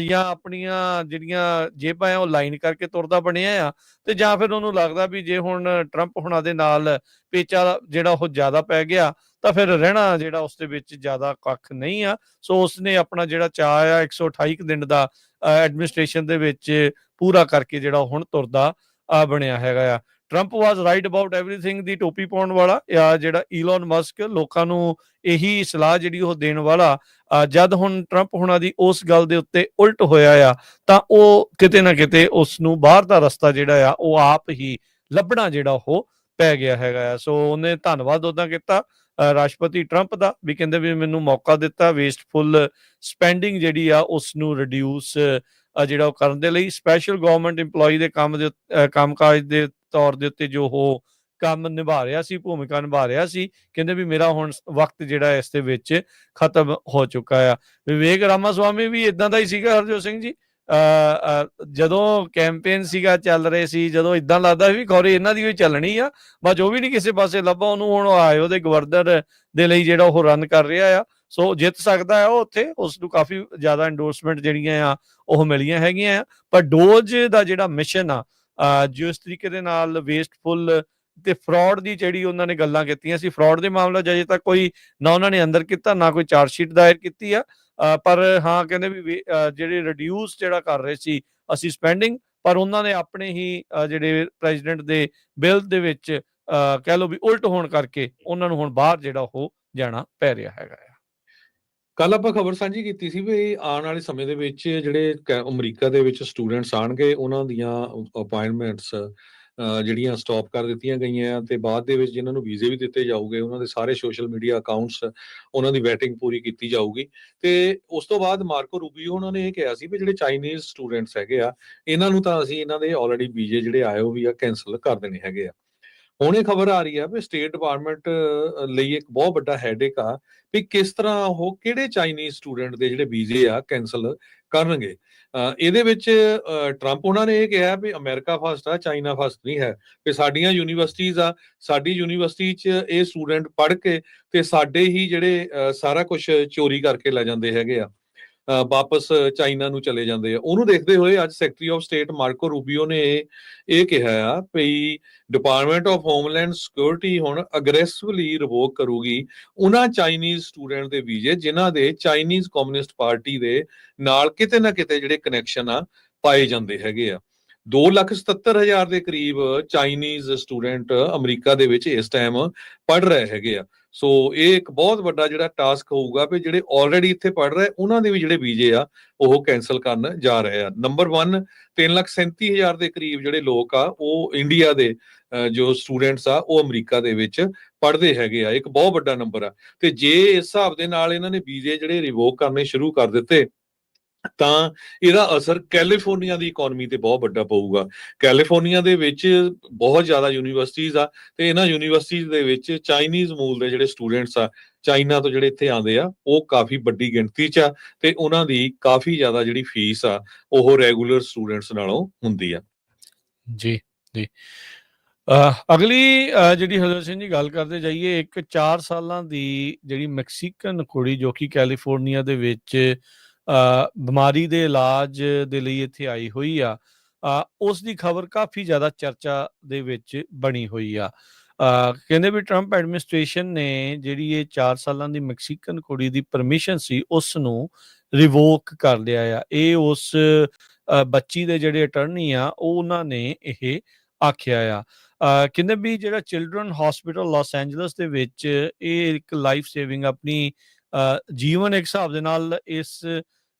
ਜਾਂ ਆਪਣੀਆਂ ਜਿਹੜੀਆਂ ਜੇਬਾਂ ਆ ਉਹ ਲਾਈਨ ਕਰਕੇ ਤੁਰਦਾ ਬਣਿਆ ਆ, ਤੇ ਜਾਂ ਫਿਰ ਉਹਨੂੰ ਲੱਗਦਾ ਵੀ ਜੇ ਹੁਣ ਟਰੰਪ ਹੁਣਾਂ ਦੇ ਨਾਲ ਪੇਚਾ ਜਿਹੜਾ ਉਹ ਜ਼ਿਆਦਾ ਪੈ ਗਿਆ, ਤਾਂ ਫਿਰ ਰਹਿਣਾ ਜਿਹੜਾ ਉਸ ਦੇ ਵਿੱਚ ਜ਼ਿਆਦਾ ਕੱਖ ਨਹੀਂ ਆ। ਸੋ ਉਸਨੇ ਆਪਣਾ ਜਿਹੜਾ ਚਾਅ ਆ 128 ਕੁ ਦਿਨ ਦਾ ਐਡਮਿਨਿਸਟ੍ਰੇਸ਼ਨ ਦੇ ਵਿੱਚ ਪੂਰਾ ਕਰਕੇ ਜਿਹੜਾ ਹੁਣ ਤੁਰਦਾ ਬਣਿਆ ਹੈਗਾ ਆ। Trump was right about everything ਦੀ ਟੋਪੀ ਪਾਉਣ ਵਾਲਾ ਜਿਹੜਾ ਈਲੋਨ ਮਸਕ ਲੋਕਾਂ ਨੂੰ ਇਹੀ ਸਲਾਹ ਜਿਹੜੀ ਉਹ ਦੇਣ ਵਾਲਾ, ਜਦ ਹੁਣ ਟਰੰਪ ਹੁਣਾਂ ਦੀ ਉਸ ਗੱਲ ਦੇ ਉੱਤੇ ਉਲਟ ਹੋਇਆ ਆ, ਤਾਂ ਉਹ ਕਿਤੇ ਨਾ ਕਿਤੇ ਉਸ ਨੂੰ ਬਾਹਰ ਦਾ ਰਸਤਾ ਜਿਹੜਾ ਆ ਉਹ ਆਪ ਹੀ ਲੱਭਣਾ ਜਿਹੜਾ ਉਹ ਪੈ ਗਿਆ ਹੈਗਾ ਆ। ਸੋ ਉਹਨੇ ਧੰਨਵਾਦ ਉੱਦਾਂ ਕੀਤਾ ਰਾਸ਼ਟਰਪਤੀ ਟਰੰਪ ਦਾ, ਵੀ ਕਹਿੰਦੇ ਵੀ ਮੈਨੂੰ ਮੌਕਾ ਦਿੱਤਾ ਵੇਸਟਫੁਲ ਸਪੈਂਡਿੰਗ ਜਿਹੜੀ ਆ ਉਸ ਨੂੰ ਰਿਡਿਊਸ ਜਿਹੜਾ ਉਹ ਕਰਨ ਦੇ ਲਈ। ਸਪੈਸ਼ਲ ਗਵਰਨਮੈਂਟ EMPLOYEE ਦੇ ਕੰਮਕਾਜ ਦੇ ਤੌਰ ਦੇ ਉੱਤੇ ਜੋ ਉਹ ਕੰਮ ਨਿਭਾ ਰਿਹਾ ਸੀ, ਭੂਮਿਕਾ ਨਿਭਾ ਰਿਹਾ ਸੀ, ਕਹਿੰਦੇ ਵੀ ਮੇਰਾ ਹੁਣ ਵਕਤ ਜਿਹੜਾ ਇਸ ਦੇ ਵਿੱਚ ਖਤਮ ਹੋ ਚੁੱਕਾ ਆ। ਵਿਵੇਕ ਰਾਮਾਸਵਾਮੀ ਵੀ ਇਦਾਂ ਦਾ ਹੀ ਸੀਗਾ ਹਰਜੋਤ ਸਿੰਘ ਜੀ। ਜਦੋਂ ਕੈਂਪੇਨ ਸੀਗਾ ਚੱਲ ਰਹੇ ਸੀ, ਜਦੋਂ ਇਦਾਂ ਲੱਗਦਾ ਵੀ ਖੌਰੇ ਇਹਨਾਂ ਦੀ ਵੀ ਚੱਲਣੀ ਆ, ਬਸ ਉਹ ਵੀ ਨਹੀਂ ਕਿਸੇ ਪਾਸੇ ਲੱਭਾ ਉਹਨੂੰ। ਹੁਣ ਆਇਓ ਦੇ ਗਵਰਨਰ ਦੇ ਲਈ ਜਿਹੜਾ ਉਹ ਰਨ ਕਰ ਰਿਹਾ ਆ, ਸੋ ਜਿੱਤ ਸਕਦਾ ਆ ਉਹ ਉੱਥੇ। ਉਸ ਨੂੰ ਕਾਫੀ ਜ਼ਿਆਦਾ ਐਂਡੋਰਸਮੈਂਟ ਜਿਹੜੀਆਂ ਆ ਉਹ ਮਿਲੀਆਂ ਹੈਗੀਆਂ ਆ। ਪਰ ਡੋਜ ਦਾ ਜਿਹੜਾ ਮਿਸ਼ਨ ਆ, ਜਿਸ ਤਰੀਕੇ ਦੇ ਨਾਲ ਵੇਸਟਫੁਲ ਤੇ ਫਰਾਡ ਦੀ ਜਿਹੜੀ ਉਹਨਾਂ ਨੇ ਗੱਲਾਂ ਕੀਤੀਆਂ ਸੀ, ਫਰਾਡ ਦੇ ਮਾਮਲਾ ਅਜੇ ਤੱਕ ਕੋਈ ਨਾ ਉਹਨਾਂ ਨੇ ਅੰਦਰ ਕੀਤਾ, ਨਾ ਕੋਈ ਚਾਰਜਸ਼ੀਟ ਦਾਇਰ ਕੀਤੀ ਆ। ਪਰ ਹਾਂ ਕਹਿੰਦੇ ਵੀ ਜਿਹੜੇ ਰਿਡਿਊਸ ਜਿਹੜਾ ਕਰ ਰਹੇ ਸੀ ਅਸੀਂ ਸਪੈਂਡਿੰਗ, ਪਰ ਉਹਨਾਂ ਨੇ ਆਪਣੇ ਹੀ ਜਿਹੜੇ ਪ੍ਰੈਜ਼ੀਡੈਂਟ ਦੇ ਬਿੱਲ ਦੇ ਵਿੱਚ ਕਹਿ ਲਓ ਵੀ ਉਲਟ ਹੋਣ ਕਰਕੇ ਉਹਨਾਂ ਨੂੰ ਹੁਣ ਬਾਹਰ ਜਿਹੜਾ ਉਹ ਜਾਣਾ ਪੈ ਰਿਹਾ ਹੈਗਾ ਆ। ਕੱਲ ਆਪਾਂ ਖਬਰ ਸਾਂਝੀ ਕੀਤੀ ਸੀ ਵੀ ਆਉਣ ਵਾਲੇ ਸਮੇਂ ਦੇ ਵਿੱਚ ਜਿਹੜੇ ਅਮਰੀਕਾ ਦੇ ਵਿੱਚ ਸਟੂਡੈਂਟਸ ਆਣਗੇ, ਉਹਨਾਂ ਦੀਆਂ ਅਪਾਇੰਟਮੈਂਟਸ ਜਿਹੜੀਆਂ ਸਟਾਪ ਕਰ ਦਿੱਤੀਆਂ ਗਈਆਂ, ਤੇ ਬਾਅਦ ਦੇ ਵਿੱਚ ਜਿਨ੍ਹਾਂ ਨੂੰ ਵੀਜ਼ੇ ਵੀ ਦਿੱਤੇ ਜਾਊਗੇ, ਉਹਨਾਂ ਦੇ ਸਾਰੇ ਸੋਸ਼ਲ ਮੀਡੀਆ ਅਕਾਊਂਟਸ, ਉਹਨਾਂ ਦੀ ਵੈਟਿੰਗ ਪੂਰੀ ਕੀਤੀ ਜਾਊਗੀ। ਤੇ ਉਸ ਤੋਂ ਬਾਅਦ ਮਾਰਕੋ ਰੂਬੀਓ ਉਹਨਾਂ ਨੇ ਇਹ ਕਿਹਾ ਸੀ ਵੀ ਜਿਹੜੇ ਚਾਈਨੀਜ਼ ਸਟੂਡੈਂਟਸ ਹੈਗੇ ਆ, ਇਹਨਾਂ ਨੂੰ ਤਾਂ ਅਸੀਂ ਇਹਨਾਂ ਦੇ ਆਲਰੇਡੀ ਵੀਜ਼ੇ ਜਿਹੜੇ ਆਏ ਉਹ ਵੀ ਆ ਕੈਂਸਲ ਕਰ ਦੇਣੇ ਹੈਗੇ ਆ। ਹੁਣ ਇਹ ਖਬਰ ਆ ਰਹੀ ਆ ਵੀ ਸਟੇਟ ਡਿਪਾਰਟਮੈਂਟ ਲਈ ਇੱਕ ਬਹੁਤ ਵੱਡਾ ਹੈਡੇਕ ਆ ਵੀ ਕਿਸ ਤਰ੍ਹਾਂ ਉਹ ਕਿਹੜੇ ਚਾਈਨੀਜ਼ ਸਟੂਡੈਂਟ ਦੇ ਜਿਹੜੇ ਵੀਜ਼ੇ ਆ ਕੈਂਸਲ ਕਰਨਗੇ। ਇਹਦੇ ਵਿੱਚ ਟਰੰਪ ਉਹਨਾਂ ਨੇ ਇਹ ਕਿਹਾ ਵੀ ਅਮਰੀਕਾ ਫਸਟ ਆ, ਚਾਈਨਾ ਫਸਟ ਨਹੀਂ ਹੈ। ਕਿ ਸਾਡੀਆਂ ਯੂਨੀਵਰਸਿਟੀਜ਼ ਆ, ਸਾਡੀ ਯੂਨੀਵਰਸਿਟੀ 'ਚ ਇਹ ਸਟੂਡੈਂਟ ਪੜ੍ਹ ਕੇ ਤੇ ਸਾਡੇ ਹੀ ਜਿਹੜੇ ਸਾਰਾ ਕੁਝ ਚੋਰੀ ਕਰਕੇ ਲੈ ਜਾਂਦੇ ਹੈਗੇ ਆ, ਵਾਪਸ ਚਾਈਨਾ ਨੂੰ ਚਲੇ ਜਾਂਦੇ ਆ। ਉਹਨੂੰ ਦੇਖਦੇ ਹੋਏ ਅੱਜ ਸੈਕਟਰੀ ਆਫ ਸਟੇਟ ਮਾਰਕੋ ਰੂਬੀਓ ਨੇ ਇਹ ਕਿਹਾ ਆ ਵੀ ਡਿਪਾਰਟਮੈਂਟ ਆਫ ਹੋਮਲੈਂਡ ਸਿਕਿਉਰਿਟੀ ਹੁਣ ਅਗਰੈਸਿਵਲੀ ਰਿਵੋਕ ਕਰੂਗੀ ਉਹਨਾਂ ਚਾਈਨੀਜ਼ ਸਟੂਡੈਂਟ ਦੇ ਵੀਜ਼ੇ ਜਿਨ੍ਹਾਂ ਦੇ ਚਾਈਨੀਜ਼ ਕਮਿਊਨਿਸਟ ਪਾਰਟੀ ਦੇ ਨਾਲ ਕਿਤੇ ਨਾ ਕਿਤੇ ਜਿਹੜੇ ਕਨੈਕਸ਼ਨ ਆ ਪਾਏ ਜਾਂਦੇ ਹੈਗੇ ਆ। 2,77,000 ਦੇ ਕਰੀਬ ਚਾਈਨੀਜ਼ ਸਟੂਡੈਂਟ ਅਮਰੀਕਾ ਦੇ ਵਿੱਚ ਇਸ ਟਾਈਮ ਪੜ੍ਹ ਰਹੇ ਹੈਗੇ ਆ। ਸੋ ਇਹ ਇੱਕ ਬਹੁਤ ਵੱਡਾ ਜਿਹੜਾ ਟਾਸਕ ਹੋਊਗਾ ਵੀ ਜਿਹੜੇ ਆਲਰੇਡੀ ਇੱਥੇ ਪੜ੍ਹ ਰਹੇ ਉਹਨਾਂ ਦੇ ਵੀ ਜਿਹੜੇ ਵੀਜ਼ੇ ਆ ਉਹ ਕੈਂਸਲ ਕਰਨ ਜਾ ਰਹੇ ਆ। ਨੰਬਰ 1 3,37,000 ਦੇ ਕਰੀਬ ਜਿਹੜੇ ਲੋਕ ਆ ਉਹ ਇੰਡੀਆ ਦੇ ਜੋ ਸਟੂਡੈਂਟਸ ਆ ਉਹ ਅਮਰੀਕਾ ਦੇ ਵਿੱਚ ਪੜ੍ਹਦੇ ਹੈਗੇ ਆ। ਇੱਕ ਬਹੁਤ ਵੱਡਾ ਨੰਬਰ ਆ। ਤੇ ਜੇ ਇਸ ਹਿਸਾਬ ਦੇ ਨਾਲ ਇਹਨਾਂ ਨੇ ਵੀਜ਼ੇ ਜਿਹੜੇ ਰਿਵੋਕ ਕਰਨੇ ਸ਼ੁਰੂ ਕਰ ਦਿੱਤੇ ਤਾਂ ਇਹਦਾ ਅਸਰ ਕੈਲੀਫੋਰਨੀਆ ਦੀ ਇਕਨੋਮੀ ਤੇ ਬਹੁਤ ਵੱਡਾ ਪਊਗਾ। ਕੈਲੀਫੋਰਨੀਆ ਦੇ ਵਿੱਚ ਬਹੁਤ ਜ਼ਿਆਦਾ ਯੂਨੀਵਰਸਿਟੀਜ਼ ਆ ਤੇ ਇਹਨਾਂ ਯੂਨੀਵਰਸਿਟੀਜ਼ ਦੇ ਵਿੱਚ ਚਾਈਨੀਜ਼ ਮੂਲ ਦੇ ਜਿਹੜੇ ਸਟੂਡੈਂਟਸ ਆ, ਚਾਈਨਾ ਤੋਂ ਜਿਹੜੇ ਇੱਥੇ ਆਉਂਦੇ ਆ, ਉਹ ਕਾਫੀ ਵੱਡੀ ਗਿਣਤੀ 'ਚ ਆ ਤੇ ਉਹਨਾਂ ਦੀ ਕਾਫੀ ਜ਼ਿਆਦਾ ਜਿਹੜੀ ਫੀਸ ਆ ਉਹ ਰੈਗੂਲਰ ਸਟੂਡੈਂਟਸ ਨਾਲੋਂ ਹੁੰਦੀ ਆ। ਜੀ ਜੀ। ਅਗਲੀ ਜਿਹੜੀ ਹਰਜੋਤ ਸਿੰਘ ਜੀ ਗੱਲ ਕਰਦੇ ਜਾਈਏ, ਇੱਕ 4 ਸਾਲਾਂ ਦੀ ਜਿਹੜੀ ਮੈਕਸੀਕਨ ਕੁੜੀ ਜੋ ਕਿ ਕੈਲੀਫੋਰਨੀਆ ਦੇ ਵਿੱਚ ਬਿਮਾਰੀ ਦੇ ਇਲਾਜ ਦੇ ਲਈ ਇੱਥੇ ਆਈ ਹੋਈ ਆ, ਉਸ ਦੀ ਖਬਰ ਕਾਫੀ ਜ਼ਿਆਦਾ ਚਰਚਾ ਦੇ ਵਿੱਚ ਬਣੀ ਹੋਈ ਆ। ਕਹਿੰਦੇ ਵੀ ਟਰੰਪ ਐਡਮਿਨਿਸਟ੍ਰੇਸ਼ਨ ਨੇ ਜਿਹੜੀ ਇਹ 4 ਸਾਲਾਂ ਦੀ ਮੈਕਸੀਕਨ ਕੁੜੀ ਦੀ ਪਰਮਿਸ਼ਨ ਸੀ ਉਸ ਨੂੰ ਰਿਵੋਕ ਕਰ ਲਿਆ ਆ। ਇਹ ਉਸ ਬੱਚੀ ਦੇ ਜਿਹੜੇ ਅਟਰਨੀ ਆ ਉਹਨਾਂ ਨੇ ਇਹ ਆਖਿਆ ਆ। ਕਹਿੰਦੇ ਵੀ ਜਿਹੜਾ ਚਿਲਡਰਨ ਹਸਪੀਟਲ ਲਾਸ ਐਂਜਲਸ ਦੇ ਵਿੱਚ ਇਹ ਇੱਕ ਲਾਈਫ ਸੇਵਿੰਗ ਆਪਣੀ ਜੀਵਨ ਇੱਕ ਹਿਸਾਬ ਦੇ ਨਾਲ ਇਸ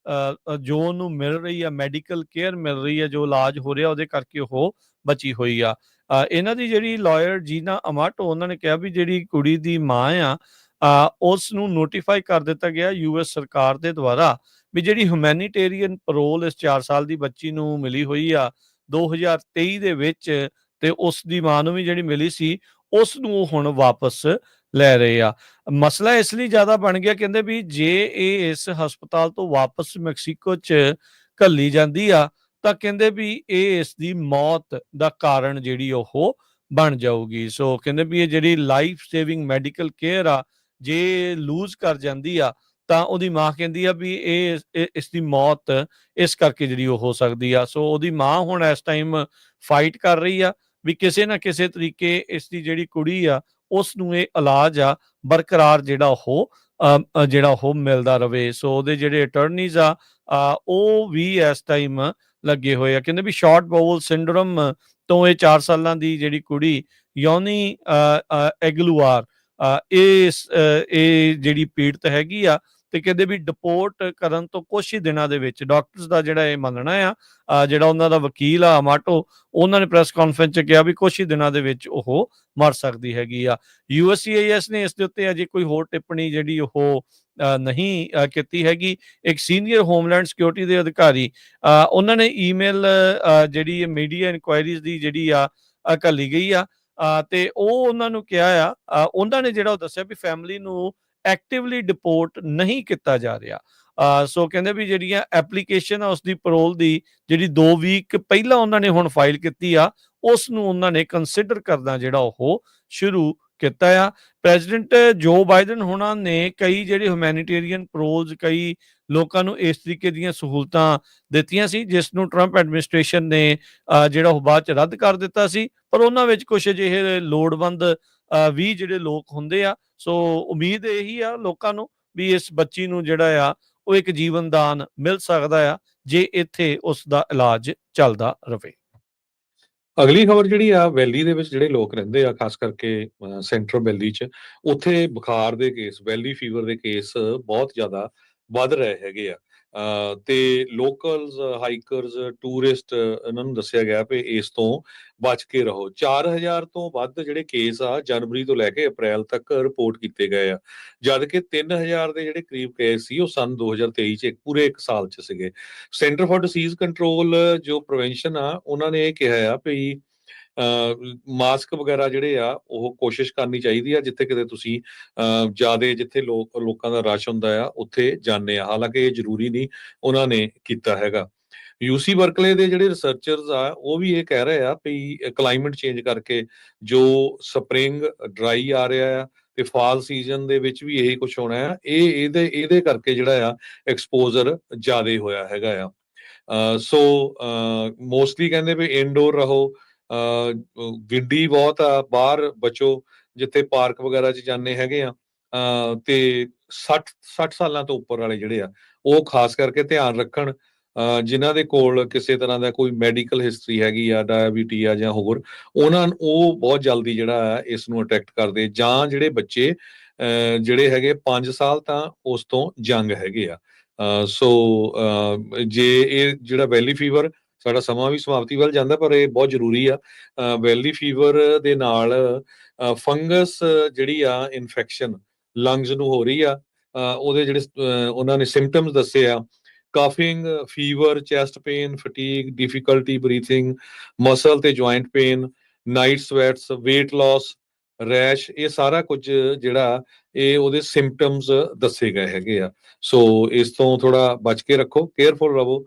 ਜੋ ਉਹਨੂੰ ਮਿਲ ਰਹੀ ਆ, ਮੈਡੀਕਲ ਕੇਅਰ ਮਿਲ ਰਹੀ ਆ, ਜੋ ਇਲਾਜ ਹੋ ਰਿਹਾ ਉਹਦੇ ਕਰਕੇ ਉਹ ਬਚੀ ਹੋਈ ਆ। ਇਹਨਾਂ ਦੀ ਜਿਹੜੀ ਲਾਇਰ ਜੀਨਾ ਅਮਾਟੋ ਉਹਨਾਂ ਨੇ ਕਿਹਾ ਵੀ ਜਿਹੜੀ ਕੁੜੀ ਦੀ ਮਾਂ ਆ ਉਸ ਨੂੰ ਨੋਟੀਫਾਈ ਕਰ ਦਿੱਤਾ ਗਿਆ US ਸਰਕਾਰ ਦੇ ਦੁਆਰਾ ਵੀ ਜਿਹੜੀ ਹਿਊਮੈਨੀਟੇਰੀਅਨ ਪੈਰੋਲ ਇਸ 4 ਸਾਲ ਦੀ ਬੱਚੀ ਨੂੰ ਮਿਲੀ ਹੋਈ ਆ 2023 ਦੇ ਵਿੱਚ, ਤੇ ਉਸ ਦੀ ਮਾਂ ਨੂੰ ਵੀ ਜਿਹੜੀ ਮਿਲੀ ਸੀ ਉਸ ਨੂੰ ਹੁਣ ਵਾਪਸ ਲੈ ਰਹੇ ਆ। ਮਸਲਾ ਇਸ ਲਈ ਜ਼ਿਆਦਾ ਬਣ ਗਿਆ, ਕਹਿੰਦੇ ਵੀ ਜੇ ਇਹ ਇਸ ਹਸਪਤਾਲ ਤੋਂ ਵਾਪਸ ਮੈਕਸੀਕੋ 'ਚ ਘੱਲੀ ਜਾਂਦੀ ਆ, ਤਾਂ ਕਹਿੰਦੇ ਵੀ ਇਹ ਇਸ ਦੀ ਮੌਤ ਦਾ ਕਾਰਨ ਜਿਹੜੀ ਉਹ ਬਣ ਜਾਊਗੀ। ਸੋ ਕਹਿੰਦੇ ਵੀ ਇਹ ਜਿਹੜੀ ਲਾਈਫ ਸੇਵਿੰਗ ਮੈਡੀਕਲ ਕੇਅਰ ਆ, ਜੇ ਲੂਜ਼ ਕਰ ਜਾਂਦੀ ਆ, ਤਾਂ ਉਹਦੀ ਮਾਂ ਕਹਿੰਦੀ ਆ ਵੀ ਇਸ ਦੀ ਮੌਤ ਇਸ ਕਰਕੇ ਜਿਹੜੀ ਉਹ ਹੋ ਸਕਦੀ ਆ। ਸੋ ਉਹਦੀ ਮਾਂ ਹੁਣ ਇਸ ਟਾਈਮ ਫਾਈਟ ਕਰ ਰਹੀ ਆ ਵੀ ਕਿਸੇ ਨਾ ਕਿਸੇ ਤਰੀਕੇ ਇਸ ਦੀ ਜਿਹੜੀ ਕੁੜੀ ਆ, ਉਸ ਨੂੰ ਇਹ ਇਲਾਜ ਆ ਬਰਕਰਾਰ ਜਿਹੜਾ ਉਹ ਮਿਲਦਾ ਰਵੇ। ਸੋ ਉਹਦੇ ਜਿਹੜੇ ਅਟਰਨੀਜ਼ ਆ, ਉਹ ਵੀ ਇਸ ਟਾਈਮ ਲੱਗੇ ਹੋਏ ਆ। ਕਹਿੰਦੇ ਵੀ ਸ਼ਾਰਟ ਬਾਊਲ ਸਿੰਡਰੋਮ ਤੋਂ ਇਹ 4 ਸਾਲਾਂ ਦੀ ਜਿਹੜੀ ਕੁੜੀ ਯੋਨੀ ਐਗਲੂਆਰ, ਇਹ ਜਿਹੜੀ ਪੀੜਤ ਹੈਗੀ ਆ, ਤੇ ਕਹਿੰਦੇ ਵੀ ਡਿਪੋਰਟ ਕਰਨ ਤੋਂ ਕੁਛ ਹੀ ਦਿਨਾਂ ਦੇ ਵਿੱਚ, ਡਾਕਟਰਸ ਦਾ ਜਿਹੜਾ ਇਹ ਮੰਨਣਾ ਆ, ਜਿਹੜਾ ਉਹਨਾਂ ਦਾ ਵਕੀਲ ਆ ਅਮਾਟੋ, ਉਹਨਾਂ ਨੇ ਪ੍ਰੈਸ ਕਾਨਫਰੰਸ 'ਚ ਕਿਹਾ ਵੀ ਕੁਛ ਹੀ ਦਿਨਾਂ ਦੇ ਵਿੱਚ ਉਹ ਮਰ ਸਕਦੀ ਹੈਗੀ ਆ। USCIS ਨੇ ਇਸ ਦੇ ਉੱਤੇ ਅਜੇ ਕੋਈ ਹੋਰ ਟਿੱਪਣੀ ਜਿਹੜੀ ਉਹ ਨਹੀਂ ਕੀਤੀ ਹੈਗੀ। ਇੱਕ ਸੀਨੀਅਰ ਹੋਮਲੈਂਡ ਸਿਕਿਉਰਿਟੀ ਦੇ ਅਧਿਕਾਰੀ, ਉਹਨਾਂ ਨੇ ਈਮੇਲ ਜਿਹੜੀ ਮੀਡੀਆ ਇਨਕੁਆਇਰੀਜ਼ ਦੀ ਜਿਹੜੀ ਆ ਘੱਲੀ ਗਈ ਆ, ਤੇ ਉਹ ਉਹਨਾਂ ਨੂੰ ਕਿਹਾ ਆ, ਉਹਨਾਂ ਨੇ ਜਿਹੜਾ ਉਹ ਦੱਸਿਆ ਵੀ ਫੈਮਿਲੀ ਨੂੰ ਐਕਟਿਵਲੀ ਡਿਪੋਰਟ ਨਹੀਂ ਕੀਤਾ ਜਾ ਰਿਹਾ। ਸੋ ਕਹਿੰਦੇ ਵੀ ਜਿਹੜੀਆਂ ਐਪਲੀਕੇਸ਼ਨ ਆ ਉਸਦੀ ਪੈਰੋਲ ਦੀ, ਜਿਹੜੀ 2 ਵੀਕ ਪਹਿਲਾਂ ਉਹਨਾਂ ਨੇ ਹੁਣ ਫਾਈਲ ਕੀਤੀ ਆ, ਉਸ ਨੂੰ ਉਹਨਾਂ ਨੇ ਕੰਸੀਡਰ ਕਰਨਾ ਜਿਹੜਾ ਉਹ ਸ਼ੁਰੂ ਕੀਤਾ ਆ। ਪ੍ਰੈਜ਼ੀਡੈਂਟ ਜੋ ਬਾਈਡਨ ਹੋਣਾ ਨੇ ਕਈ ਜਿਹੜੇ ਹਿਊਮੈਨਿਟੇਰੀਅਨ ਪੈਰੋਲਸ, ਕਈ ਲੋਕਾਂ ਨੂੰ ਇਸ ਤਰੀਕੇ ਦੀਆਂ ਸਹੂਲਤਾਂ ਦਿੱਤੀਆਂ ਸੀ, ਜਿਸ ਨੂੰ ਟਰੰਪ ਐਡਮਿਨਿਸਟ੍ਰੇਸ਼ਨ ਨੇ ਜਿਹੜਾ ਉਹ ਬਾਅਦ 'ਚ ਰੱਦ ਕਰ ਦਿੱਤਾ ਸੀ। ਪਰ ਉਹਨਾਂ ਵਿੱਚ ਕੁਛ ਅਜਿਹੇ ਲੋੜਵੰਦ ਵੀ ਜਿਹੜੇ ਲੋਕ ਹੁੰਦੇ ਆ। ਸੋ ਉਮੀਦ ਇਹੀ ਆ ਲੋਕਾਂ ਨੂੰ ਵੀ ਇਸ ਬੱਚੀ ਨੂੰ ਜਿਹੜਾ ਆ ਉਹ ਇੱਕ ਜੀਵਨ ਦਾਨ ਮਿਲ ਸਕਦਾ ਆ, ਜੇ ਇੱਥੇ ਉਸ ਦਾ ਇਲਾਜ ਚੱਲਦਾ ਰਵੇ। ਅਗਲੀ ਖਬਰ ਜਿਹੜੀ ਆ, ਵੈਲੀ ਦੇ ਵਿੱਚ ਜਿਹੜੇ ਲੋਕ ਰਹਿੰਦੇ ਆ, ਖਾਸ ਕਰਕੇ ਸੈਂਟਰਲ ਵੈਲੀ 'ਚ, ਉੱਥੇ ਬੁਖਾਰ ਦੇ ਕੇਸ, ਵੈਲੀ ਫੀਵਰ ਦੇ ਕੇਸ ਬਹੁਤ ਜ਼ਿਆਦਾ ਵੱਧ ਰਹੇ ਹੈਗੇ ਆ। ਤੇ ਲੋਕਲਸ, ਹਾਈਕਰਸ, ਟੂਰਿਸਟ, ਇਹਨਾਂ ਨੂੰ ਦੱਸਿਆ ਗਿਆ ਵੀ ਇਸ ਤੋਂ ਬਚ ਕੇ ਰਹੋ। 4000 ਤੋਂ ਵੱਧ ਜਿਹੜੇ ਕੇਸ ਆ ਜਨਵਰੀ ਤੋਂ ਲੈ ਕੇ ਅਪ੍ਰੈਲ ਤੱਕ ਰਿਪੋਰਟ ਕੀਤੇ ਗਏ ਆ, ਜਦ ਕਿ 3000 ਦੇ ਜਿਹੜੇ ਕਰੀਬ ਕੇਸ ਸੀ ਉਹ ਸੰਨ 2023 'ਚ ਪੂਰੇ 1 ਸਾਲ 'ਚ ਸੀਗੇ। ਸੈਂਟਰ ਫॉर ਡਿਸੀਜ਼ ਕੰਟਰੋਲ ਜੋ ਪ੍ਰੀਵੈਂਸ਼ਨ ਆ, ਉਹਨਾਂ ਨੇ ਇਹ ਕਿਹਾ ਆ ਵੀ ਮਾਸਕ ਵਗੈਰਾ ਜਿਹੜੇ ਆ ਉਹ ਕੋਸ਼ਿਸ਼ ਕਰਨੀ ਚਾਹੀਦੀ ਆ, ਜਿੱਥੇ ਕਿਤੇ ਤੁਸੀਂ ਜ਼ਿਆਦੇ ਜਿੱਥੇ ਲੋਕਾਂ ਦਾ ਰਸ਼ ਹੁੰਦਾ ਆ ਉੱਥੇ ਜਾਂਦੇ ਆ। ਹਾਲਾਂਕਿ ਇਹ ਜ਼ਰੂਰੀ ਨਹੀਂ ਉਹਨਾਂ ਨੇ ਕੀਤਾ ਹੈਗਾ। UC ਬਰਕਲੇ ਦੇ ਜਿਹੜੇ ਰਿਸਰਚਰਸ ਆ, ਉਹ ਵੀ ਇਹ ਕਹਿ ਰਹੇ ਆ ਵੀ ਕਲਾਈਮੇਟ ਚੇਂਜ ਕਰਕੇ ਜੋ ਸਪਰਿੰਗ ਡਰਾਈ ਆ ਰਿਹਾ ਆ, ਤੇ ਫਾਲ ਸੀਜ਼ਨ ਦੇ ਵਿੱਚ ਵੀ ਇਹੀ ਕੁਝ ਹੋਣਾ ਆ। ਇਹਦੇ ਕਰਕੇ ਜਿਹੜਾ ਆ ਐਕਸਪੋਜ਼ਰ ਜ਼ਿਆਦੇ ਹੋਇਆ ਹੈਗਾ ਆ। ਸੋ ਮੋਸਟਲੀ ਕਹਿੰਦੇ ਵੀ ਇਨਡੋਰ ਰਹੋ, ਗਿੱਡੀ ਬਹੁਤ ਆ, ਬਾਹਰ ਬਚੋ, ਜਿੱਥੇ ਪਾਰਕ ਵਗੈਰਾ 'ਚ ਜਾਂਦੇ ਹੈਗੇ ਆ। ਤੇ 60 ਸਾਲਾਂ ਤੋਂ ਉੱਪਰ ਵਾਲੇ ਜਿਹੜੇ ਆ ਉਹ ਖਾਸ ਕਰਕੇ ਧਿਆਨ ਰੱਖਣ, ਜਿਨ੍ਹਾਂ ਦੇ ਕੋਲ ਕਿਸੇ ਤਰ੍ਹਾਂ ਦਾ ਕੋਈ ਮੈਡੀਕਲ ਹਿਸਟਰੀ ਹੈਗੀ ਆ, ਡਾਇਬੀਟੀ ਆ ਜਾਂ ਹੋਰ, ਉਹ ਬਹੁਤ ਜਲਦੀ ਜਿਹੜਾ ਆ ਇਸ ਨੂੰ ਅਟੈਕਟ ਕਰਦੇ, ਜਾਂ ਜਿਹੜੇ ਬੱਚੇ ਜਿਹੜੇ ਹੈਗੇ 5 ਸਾਲ ਤਾਂ ਉਸ ਤੋਂ ਯੰਗ ਹੈਗੇ ਆ। ਸੋ ਜੇ ਇਹ ਜਿਹੜਾ ਵੈਲੀ ਫੀਵਰ, ਸਾਡਾ ਸਮਾਂ ਵੀ ਸਮਾਪਤੀ ਵੱਲ ਜਾਂਦਾ, ਪਰ ਇਹ ਬਹੁਤ ਜ਼ਰੂਰੀ ਆ। ਵੈਲੀ ਫੀਵਰ ਦੇ ਨਾਲ ਫੰਗਸ ਜਿਹੜੀ ਆ ਇਨਫੈਕਸ਼ਨ ਲੰਗਸ ਨੂੰ ਹੋ ਰਹੀ ਆ। ਉਹਦੇ ਜਿਹੜੇ ਉਹਨਾਂ ਨੇ ਸਿੰਪਟਮਸ ਦੱਸੇ ਆ, coughing, fever, chest pain, fatigue, difficulty breathing, muscle ਤੇ joint pain, night sweats, weight loss, rash, ਇਹ ਸਾਰਾ ਕੁਝ ਜਿਹੜਾ ਇਹ ਉਹਦੇ ਸਿੰਪਟਮਸ ਦੱਸੇ ਗਏ ਹੈਗੇ ਆ। ਸੋ ਇਸ ਤੋਂ ਥੋੜਾ ਬਚ ਕੇ ਰੱਖੋ, ਕੇਅਰਫੁਲ ਰਹੋ।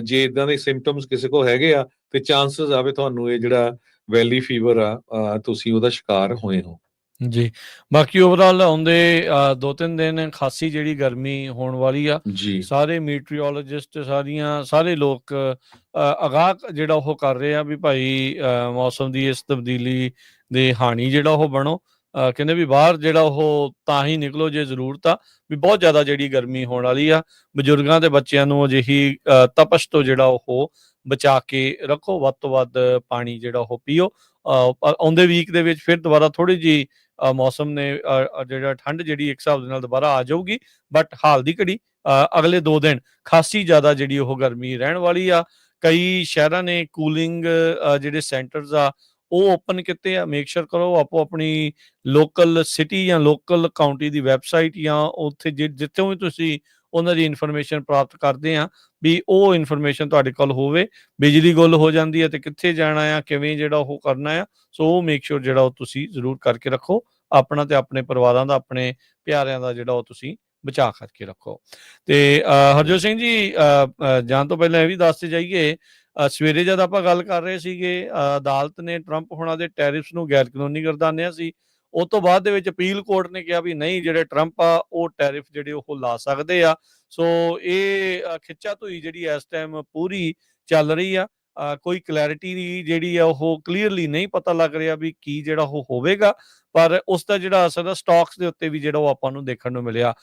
ਜੇ ਇਦਾਂ ਦੇ ਸਿੰਪਟਮਸ ਕਿਸੇ ਕੋਲ ਹੈਗੇ ਆ, ਤੇ ਚਾਂਸਸ ਆਵੇ ਤੁਹਾਨੂੰ ਇਹ ਜਿਹੜਾ ਵੈਲੀ ਫੀਵਰ ਆ, ਤੁਸੀਂ ਉਹਦਾ ਸ਼ਿਕਾਰ ਹੋਏ ਹੋ। ਜੀ, ਬਾਕੀ ਓਵਰਆਲ ਆਉਂਦੇ 2-3 ਦਿਨ ਖਾਸੀ ਜਿਹੜੀ ਗਰਮੀ ਹੋਣ ਵਾਲੀ ਆ। ਜੀ। ਸਾਰੇ ਮੀਟਰੀਓਲੋਜਿਸਟ, ਸਾਰੇ ਲੋਕ ਆਗਾਹ ਜਿਹੜਾ ਉਹ ਕਰ ਰਹੇ ਆ ਵੀ ਭਾਈ ਮੌਸਮ ਦੀ ਇਸ ਤਬਦੀਲੀ ਦੇ ਹਾਣੀ ਜਿਹੜਾ ਉਹ ਬਣੋ। ਕਹਿੰਦੇ ਵੀ ਬਾਹਰ ਜਿਹੜਾ ਉਹ ਤਾਂ ਹੀ ਨਿਕਲੋ ਜੇ ਜ਼ਰੂਰਤ ਆ, ਵੀ ਬਹੁਤ ਜ਼ਿਆਦਾ ਜਿਹੜੀ ਗਰਮੀ ਹੋਣ ਵਾਲੀ ਆ। ਬਜ਼ੁਰਗਾਂ ਤੇ ਬੱਚਿਆਂ ਨੂੰ ਅਜਿਹੀ ਤਪਸ਼ ਤੋਂ ਜਿਹੜਾ ਉਹ ਬਚਾ ਕੇ ਰੱਖੋ, ਵੱਧ ਤੋਂ ਵੱਧ ਪਾਣੀ ਜਿਹੜਾ ਉਹ ਪੀਓ। ਆਉਂਦੇ ਵੀਕ ਦੇ ਵਿੱਚ ਫਿਰ ਦੁਬਾਰਾ ਥੋੜੀ ਜਿਹੀ ਮੌਸਮ ਨੇ ਜਿਹੜਾ ਠੰਡ ਜਿਹੜੀ ਇੱਕ ਹਿਸਾਬ ਦੇ ਨਾਲ ਦੁਬਾਰਾ ਆ ਜਾਊਗੀ, ਬਟ ਹਾਲ ਦੀ ਘੜੀ ਅਗਲੇ 2 ਦਿਨ ਖਾਸੀ ਜ਼ਿਆਦਾ ਜਿਹੜੀ ਉਹ ਗਰਮੀ ਰਹਿਣ ਵਾਲੀ ਆ। ਕਈ ਸ਼ਹਿਰਾਂ ਨੇ ਕੂਲਿੰਗ ਜਿਹੜੇ ਸੈਂਟਰਸ ਆ ਉਹ ਓਪਨ ਕੀਤੇ ਆ। ਮੇਕ ਸ਼ੋਰ ਕਰੋ ਆਪੋ ਆਪਣੀ ਲੋਕਲ ਸਿਟੀ ਜਾਂ ਲੋਕਲ ਕਾਉਂਟੀ ਦੀ ਵੈਬਸਾਈਟ ਜਾਂ ਉੱਥੇ ਜਿੱਥੋਂ ਵੀ ਤੁਸੀਂ ਉਹਨਾਂ ਦੀ ਇਨਫੋਰਮੇਸ਼ਨ ਪ੍ਰਾਪਤ ਕਰਦੇ ਆ, ਵੀ ਉਹ ਇਨਫੋਰਮੇਸ਼ਨ ਤੁਹਾਡੇ ਕੋਲ ਹੋਵੇ। ਬਿਜਲੀ ਗੁੱਲ ਹੋ ਜਾਂਦੀ ਹੈ ਤੇ ਕਿੱਥੇ ਜਾਣਾ ਆ, ਕਿਵੇਂ ਜਿਹੜਾ ਉਹ ਕਰਨਾ ਆ, ਸੋ ਉਹ ਮੇਕ ਸ਼ੋਰ ਜਿਹੜਾ ਉਹ ਤੁਸੀਂ ਜ਼ਰੂਰ ਕਰਕੇ ਰੱਖੋ ਆਪਣਾ ਤੇ ਆਪਣੇ ਪਰਿਵਾਰਾਂ ਦਾ, ਆਪਣੇ ਪਿਆਰਿਆਂ ਦਾ ਜਿਹੜਾ ਉਹ ਤੁਸੀਂ ਬਚਾ ਕਰਕੇ ਰੱਖੋ। ਤੇ ਹਰਜੋਤ ਸਿੰਘ ਜੀ, ਜਾਣ ਤੋਂ ਪਹਿਲਾਂ ਇਹ ਵੀ ਦੱਸਦੇ ਜਾਈਏ, ਸਵੇਰੇ ਜਦ ਆਪਾਂ ਗੱਲ ਕਰ ਰਹੇ ਸੀਗੇ, ਅਦਾਲਤ ਨੇ ਟਰੰਪ ਹੋਣਾ ਦੇ ਟੈਰਿਫਸ ਨੂੰ ਗੈਰ ਕਾਨੂੰਨੀ ਕਰ ਦਿੱਤਾ ਸੀ। ਉਹ ਤੋਂ ਬਾਅਦ ਦੇ ਵਿੱਚ ਅਪੀਲ ਕੋਰਟ ਨੇ ਕਿਹਾ ਵੀ ਨਹੀਂ, ਜਿਹੜੇ ਟਰੰਪ ਆ ਉਹ ਟੈਰਿਫ ਜਿਹੜੇ ਉਹ ਲਾ ਸਕਦੇ ਆ। ਸੋ ਇਹ ਖਿੱਚਾ ਧੂਈ ਜਿਹੜੀ ਇਸ ਟਾਈਮ ਪੂਰੀ ਚੱਲ ਰਹੀ ਆ। ਕੋਈ ਕਲੈਰਿਟੀ ਜਿਹੜੀ ਆ ਉਹ ਕਲੀਅਰਲੀ ਨਹੀਂ ਪਤਾ ਲੱਗ ਰਿਹਾ ਵੀ ਕੀ ਜਿਹੜਾ ਉਹ ਹੋਵੇਗਾ, ਪਰ ਉਸ ਦਾ ਜਿਹੜਾ ਅਸਰ ਆ ਸਟਾਕਸ ਦੇ ਉੱਤੇ ਵੀ ਜਿਹੜਾ ਉਹ ਆਪਾਂ ਨੂੰ ਦੇਖਣ ਨੂੰ ਮਿਲਿਆ।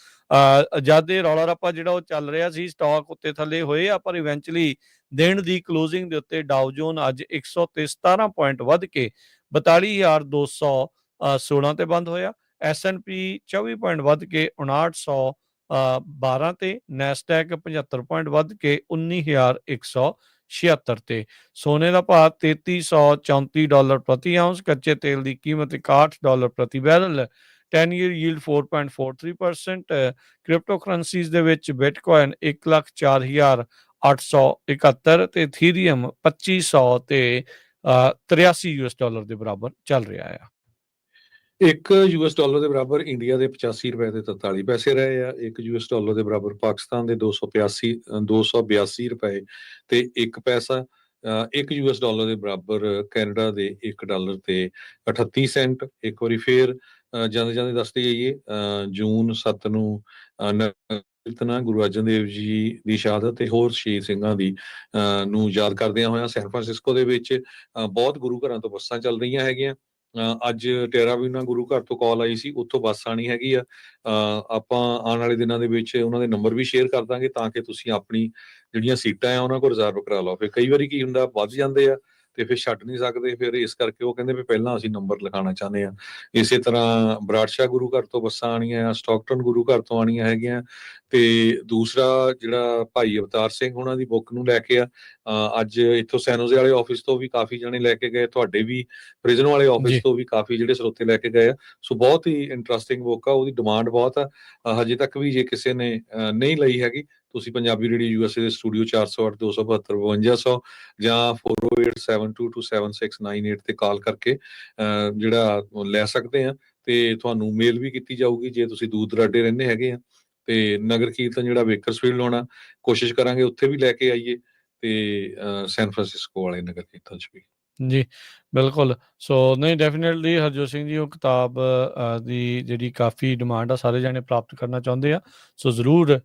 ਜਦ ਇਹ ਰੌਲਾ ਰੱਪਾ ਜਿਹੜਾ ਉਹ ਚੱਲ ਰਿਹਾ ਸੀ, ਸਟਾਕ ਉੱਤੇ ਥੱਲੇ ਹੋਏ ਆ, ਪਰ ਇਵੈਂਚੁਅਲੀ ਦਿਨ ਦੀ ਕਲੋਜ਼ਿੰਗ ਦੇ ਉੱਤੇ ਡਾਊ ਜੋਨ ਅੱਜ 117 ਪੁਆਇੰਟ ਵੱਧ ਕੇ 42,216 ਤੇ ਬੰਦ ਹੋਇਆ। S&P 24 ਪੁਆਇੰਟ ਵੱਧ ਕੇ 5912 ਤੇ, ਨੈਸਡੈਕ 75 ਪੁਆਇੰਟ ਵੱਧ ਕੇ 19,176 ਤੇ। ਸੋਨੇ ਦਾ ਭਾਅ $3334 ਪ੍ਰਤੀ ਆਉਂਸ, ਕੱਚੇ ਤੇਲ ਦੀ ਕੀਮਤ $61 ਪ੍ਰਤੀ barrel, 10 year yield 4.43%। Crypto currencies ਦੇ ਵਿੱਚ ਬਿਟਕੋਇਨ 1,04,871 ਤੇ ਇਥੀਰੀਅਮ 2500 ਤੇ $83 ਦੇ ਬਰਾਬਰ ਚੱਲ ਰਿਹਾ ਆ। $1 ਦੇ ਬਰਾਬਰ ਇੰਡੀਆ ਦੇ 85 ਰੁਪਏ ਤੇ 43 ਪੈਸੇ ਰਹੇ ਆ। $1 ਦੇ ਬਰਾਬਰ ਪਾਕਿਸਤਾਨ ਦੇ 282 ਰੁਪਏ ਤੇ 1 ਪੈਸਾ। $1 ਦੇ ਬਰਾਬਰ ਕੈਨੇਡਾ ਦੇ $1 ਤੇ 38 ਸੈਂਟ। ਇੱਕ ਵਾਰੀ ਫੇਰ ਜਾਂਦੇ ਜਾਂਦੇ ਦੱਸਦੇ ਜਾਈਏ, ਜੂਨ 7 ਨੂੰ ਕੀਰਤਨ ਗੁਰੂ ਅਰਜਨ ਦੇਵ ਜੀ ਦੀ ਸ਼ਹਾਦਤ ਤੇ ਹੋਰ ਸ਼ਹੀਦ ਸਿੰਘਾਂ ਦੀ ਨੂੰ ਯਾਦ ਕਰਦਿਆਂ ਹੋਇਆਂ ਸੈਨ ਫਰਾਂਸਿਸਕੋ ਦੇ ਵਿੱਚ ਬਹੁਤ ਗੁਰੂ ਘਰਾਂ ਤੋਂ ਬੱਸਾਂ ਚੱਲ ਰਹੀਆਂ ਹੈਗੀਆਂ। ਅੱਜ ਟੇਰਾਬੀਨਾ ਗੁਰੂ ਘਰ ਤੋਂ ਕਾਲ ਆਈ ਸੀ, ਉੱਥੋਂ ਬੱਸ ਆਣੀ ਹੈਗੀ ਆ। ਆਪਾਂ ਆਉਣ ਵਾਲੇ ਦਿਨਾਂ ਦੇ ਵਿੱਚ ਉਹਨਾਂ ਦੇ ਨੰਬਰ ਵੀ ਸ਼ੇਅਰ ਕਰ ਦਾਂਗੇ ਤਾਂ ਕਿ ਤੁਸੀਂ ਆਪਣੀ ਜਿਹੜੀਆਂ ਸੀਟਾਂ ਆ ਉਹਨਾਂ ਕੋਲ ਰਿਜ਼ਰਵ ਕਰਾ ਲਓ। ਫਿਰ ਕਈ ਵਾਰੀ ਕੀ ਹੁੰਦਾ, ਵੱਧ ਜਾਂਦੇ ਆ ਤੇ ਫਿਰ ਛੱਡ ਨਹੀਂ ਸਕਦੇ, ਫਿਰ ਇਸ ਕਰਕੇ ਉਹ ਕਹਿੰਦੇ ਵੀ ਪਹਿਲਾਂ ਅਸੀਂ ਨੰਬਰ ਲਿਖਾਉਣਾ ਚਾਹੁੰਦੇ ਆ। ਇਸੇ ਤਰ੍ਹਾਂ ਬਰਾੜਸ਼ਾਹ ਗੁਰੂ ਘਰ ਤੋਂ ਬੱਸਾਂ ਆਉਣੀਆਂ ਆ, ਸਟਾਕਟਨ ਗੁਰੂ ਘਰ ਤੋਂ ਆਉਣੀਆਂ ਹੈਗੀਆਂ। ਤੇ ਦੂਸਰਾ ਜਿਹੜਾ ਭਾਈ ਅਵਤਾਰ ਸਿੰਘ ਉਹਨਾਂ ਦੀ ਬੁੱਕ ਨੂੰ ਲੈ ਕੇ ਆ, ਅੱਜ ਇੱਥੋਂ ਸੈਨੋਜ਼ੇ ਵਾਲੇ ਆਫਿਸ ਤੋਂ ਵੀ ਕਾਫੀ ਜਣੇ ਲੈ ਕੇ ਗਏ, ਤੁਹਾਡੇ ਵੀ ਪ੍ਰਿਜ਼ਨ ਵਾਲੇ ਆਫਿਸ ਤੋਂ ਵੀ ਕਾਫੀ ਜਿਹੜੇ ਸਰੋਤੇ ਲੈ ਕੇ ਗਏ ਆ। ਸੋ ਬਹੁਤ ਹੀ ਇੰਟਰਸਟਿੰਗ ਬੁੱਕ ਆ, ਉਹਦੀ ਡਿਮਾਂਡ ਬਹੁਤ ਆ। ਹਜੇ ਤੱਕ ਵੀ ਜੇ ਕਿਸੇ ਨੇ ਨਹੀਂ ਲਈ ਹੈਗੀ, ਤੁਸੀਂ ਪੰਜਾਬੀ ਰੇਡੀਓ USA ਦੇ ਸਟੂਡੀਓ 408 272 5200 ਜਾਂ 4087227698 ਤੇ ਕਾਲ ਕਰਕੇ ਜਿਹੜਾ ਲੈ ਸਕਦੇ ਆ। ਤੇ ਤੁਹਾਨੂੰ ਮੇਲ ਵੀ ਕੀਤੀ ਜਾਊਗੀ ਜੇ ਤੁਸੀਂ ਦੂਰ ਦਰਾਡੇ ਰਹਿੰਦੇ ਹੈਗੇ ਆ। ਤੇ ਨਗਰ ਕੀਰਤਨ ਜਿਹੜਾ ਬੇਕਰਸਫੀਲਡ ਹੋਣਾ, ਕੋਸ਼ਿਸ਼ ਕਰਾਂਗੇ ਉੱਥੇ ਵੀ ਲੈ ਕੇ ਆਈਏ, ਤੇ ਸੈਨ ਫਰਾਂਸਿਸਕੋ ਵਾਲੇ ਨਗਰ ਕੀਰਤਨ 'ਚ ਵੀ। ਜੀ ਬਿਲਕੁਲ। ਸੋ ਨਹੀਂ, ਡੈਫੀਨੇਟਲੀ ਹਰਜੋਤ ਸਿੰਘ ਜੀ, ਉਹ ਕਿਤਾਬ ਦੀ ਜਿਹੜੀ ਕਾਫੀ ਡਿਮਾਂਡ ਆ, ਸਾਰੇ ਜਾਣੇ ਪ੍ਰਾਪਤ ਕਰਨਾ ਚਾਹੁੰਦੇ ਆ। ਸੋ ਜ਼ਰੂਰ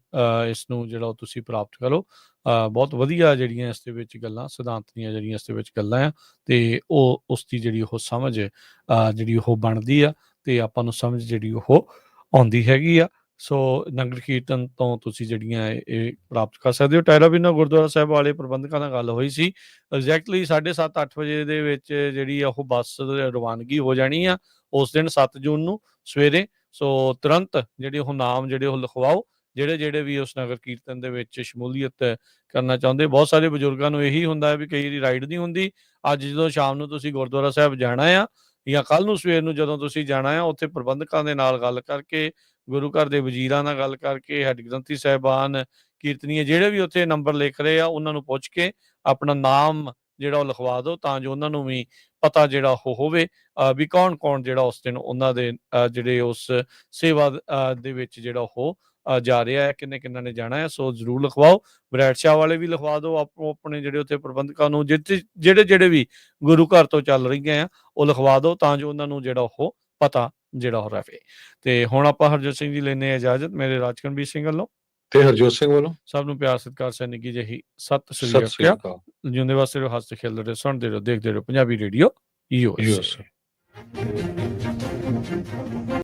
ਇਸ ਨੂੰ ਜਿਹੜਾ ਉਹ ਤੁਸੀਂ ਪ੍ਰਾਪਤ ਕਰੋ। ਬਹੁਤ ਵਧੀਆ ਜਿਹੜੀਆਂ ਇਸ ਦੇ ਵਿੱਚ ਗੱਲਾਂ, ਸਿਧਾਂਤ ਦੀਆਂ ਜਿਹੜੀਆਂ ਇਸ ਦੇ ਵਿੱਚ ਗੱਲਾਂ ਆ, ਤੇ ਉਹ ਉਸ ਦੀ ਜਿਹੜੀ ਉਹ ਸਮਝ ਜਿਹੜੀ ਉਹ ਬਣਦੀ ਆ, ਤੇ ਆਪਾਂ ਨੂੰ ਸਮਝ ਜਿਹੜੀ ਉਹ ਆਉਂਦੀ ਹੈਗੀ ਆ। ਸੋ ਨਗਰ ਕੀਰਤਨ ਤੋਂ ਤੁਸੀਂ ਜਿਹੜੀਆਂ ਇਹ ਪ੍ਰਾਪਤ ਕਰ ਸਕਦੇ ਹੋ। ਟੈਰਾਬੀਨਾ ਗੁਰਦੁਆਰਾ ਸਾਹਿਬ ਵਾਲੇ ਪ੍ਰਬੰਧਕਾਂ ਨਾਲ ਗੱਲ ਹੋਈ ਸੀ, ਐਗਜ਼ੈਕਟਲੀ 7:30-8 ਵਜੇ ਦੇ ਵਿੱਚ ਜਿਹੜੀ ਆ ਉਹ ਬੱਸ ਰਵਾਨਗੀ ਹੋ ਜਾਣੀ ਆ ਉਸ ਦਿਨ 7 ਜੂਨ ਨੂੰ ਸਵੇਰੇ। ਸੋ ਤੁਰੰਤ ਜਿਹੜੇ ਉਹ ਨਾਮ ਜਿਹੜੇ ਉਹ ਲਿਖਵਾਓ, ਜਿਹੜੇ ਵੀ ਉਸ ਨਗਰ ਕੀਰਤਨ ਦੇ ਵਿੱਚ ਸ਼ਮੂਲੀਅਤ ਕਰਨਾ ਚਾਹੁੰਦੇ। ਬਹੁਤ ਸਾਰੇ ਬਜ਼ੁਰਗਾਂ ਨੂੰ ਇਹੀ ਹੁੰਦਾ ਹੈ ਵੀ ਕਈ ਵਾਰੀ ਰਾਈਡ ਨਹੀਂ ਹੁੰਦੀ। ਅੱਜ ਜਦੋਂ ਸ਼ਾਮ ਨੂੰ ਤੁਸੀਂ ਗੁਰਦੁਆਰਾ ਸਾਹਿਬ ਜਾਣਾ ਆ ਜਾਂ ਕੱਲ੍ਹ ਨੂੰ ਸਵੇਰ ਨੂੰ ਜਦੋਂ ਤੁਸੀਂ ਜਾਣਾ ਆ, ਉੱਥੇ ਪ੍ਰਬੰਧਕਾਂ ਦੇ ਨਾਲ ਗੱਲ ਕਰਕੇ, ਗੁਰੂ ਘਰ ਦੇ ਵਜ਼ੀਰਾਂ ਨਾਲ ਗੱਲ ਕਰਕੇ, ਹੈੱਡ ਗ੍ਰੰਥੀ ਸਾਹਿਬਾਨ, ਕੀਰਤਨੀਏ ਜਿਹੜੇ ਵੀ ਉੱਥੇ ਨੰਬਰ ਲਿਖ ਰਹੇ ਆ, ਉਹਨਾਂ ਨੂੰ ਪੁੱਛ ਕੇ ਆਪਣਾ ਨਾਮ ਜਿਹੜਾ ਉਹ ਲਿਖਵਾ ਦਿਓ, ਤਾਂ ਜੋ ਉਹਨਾਂ ਨੂੰ ਵੀ ਪਤਾ ਜਿਹੜਾ ਉਹ ਹੋਵੇ ਵੀ ਕੌਣ ਜਿਹੜਾ ਉਸ ਦਿਨ ਉਹਨਾਂ ਦੇ ਜਿਹੜੇ ਉਸ ਸੇਵਾ ਦੇ ਵਿੱਚ ਜਿਹੜਾ ਉਹ ਜਾ ਰਿਹਾ ਹੈ, ਕਿੰਨਾ ਨੇ ਜਾਣਾ ਹੈ। ਸੋ ਜ਼ਰੂਰ ਲਿਖਵਾਓ। ਬਰੈਡਸ਼ਾਹ ਵਾਲੇ ਵੀ ਲਿਖਵਾ ਦਿਓ ਆਪੋ ਆਪਣੇ ਜਿਹੜੇ ਉੱਥੇ ਪ੍ਰਬੰਧਕਾਂ ਨੂੰ, ਜਿਹੜੇ ਵੀ ਗੁਰੂ ਘਰ ਤੋਂ ਚੱਲ ਰਹੀਆਂ ਆ, ਉਹ ਲਿਖਵਾ ਦਿਓ ਤਾਂ ਜੋ ਉਹਨਾਂ ਨੂੰ ਜਿਹੜਾ ਉਹ ਪਤਾ ਜਿਹੜਾ ਹੋ ਰਵੇ। ਤੇ ਹੁਣ ਆਪਾਂ ਹਰਜੋਤ ਸਿੰਘ ਜੀ ਲੈਂਦੇ ਹਾਂ ਇਜਾਜ਼ਤ, ਮੇਰੇ ਰਾਜਕਨਵੀਰ ਸਿੰਘ ਵੱਲੋਂ ਤੇ ਹਰਜੋਤ ਸਿੰਘ ਵੱਲੋਂ ਸਭ ਨੂੰ ਪਿਆਰ ਸਤਿਕਾਰ ਸੈਨਿਕੀ ਜਿਹੀ ਸਤਿ ਸਤਿ ਸ੍ਰੀ ਸ੍ਰੀ ਅਕਾਲ। ਅਕਾਲ। ਜਿਉਂਦੇ ਵਾਸਤੇ ਰਹੋ, ਹੱਸਦੇ ਖੇਡਦੇ ਰਹੋ, ਸੁਣਦੇ ਰਹੋ, ਦੇਖਦੇ ਰਹੋ ਪੰਜਾਬੀ ਰੇਡੀਓ USA।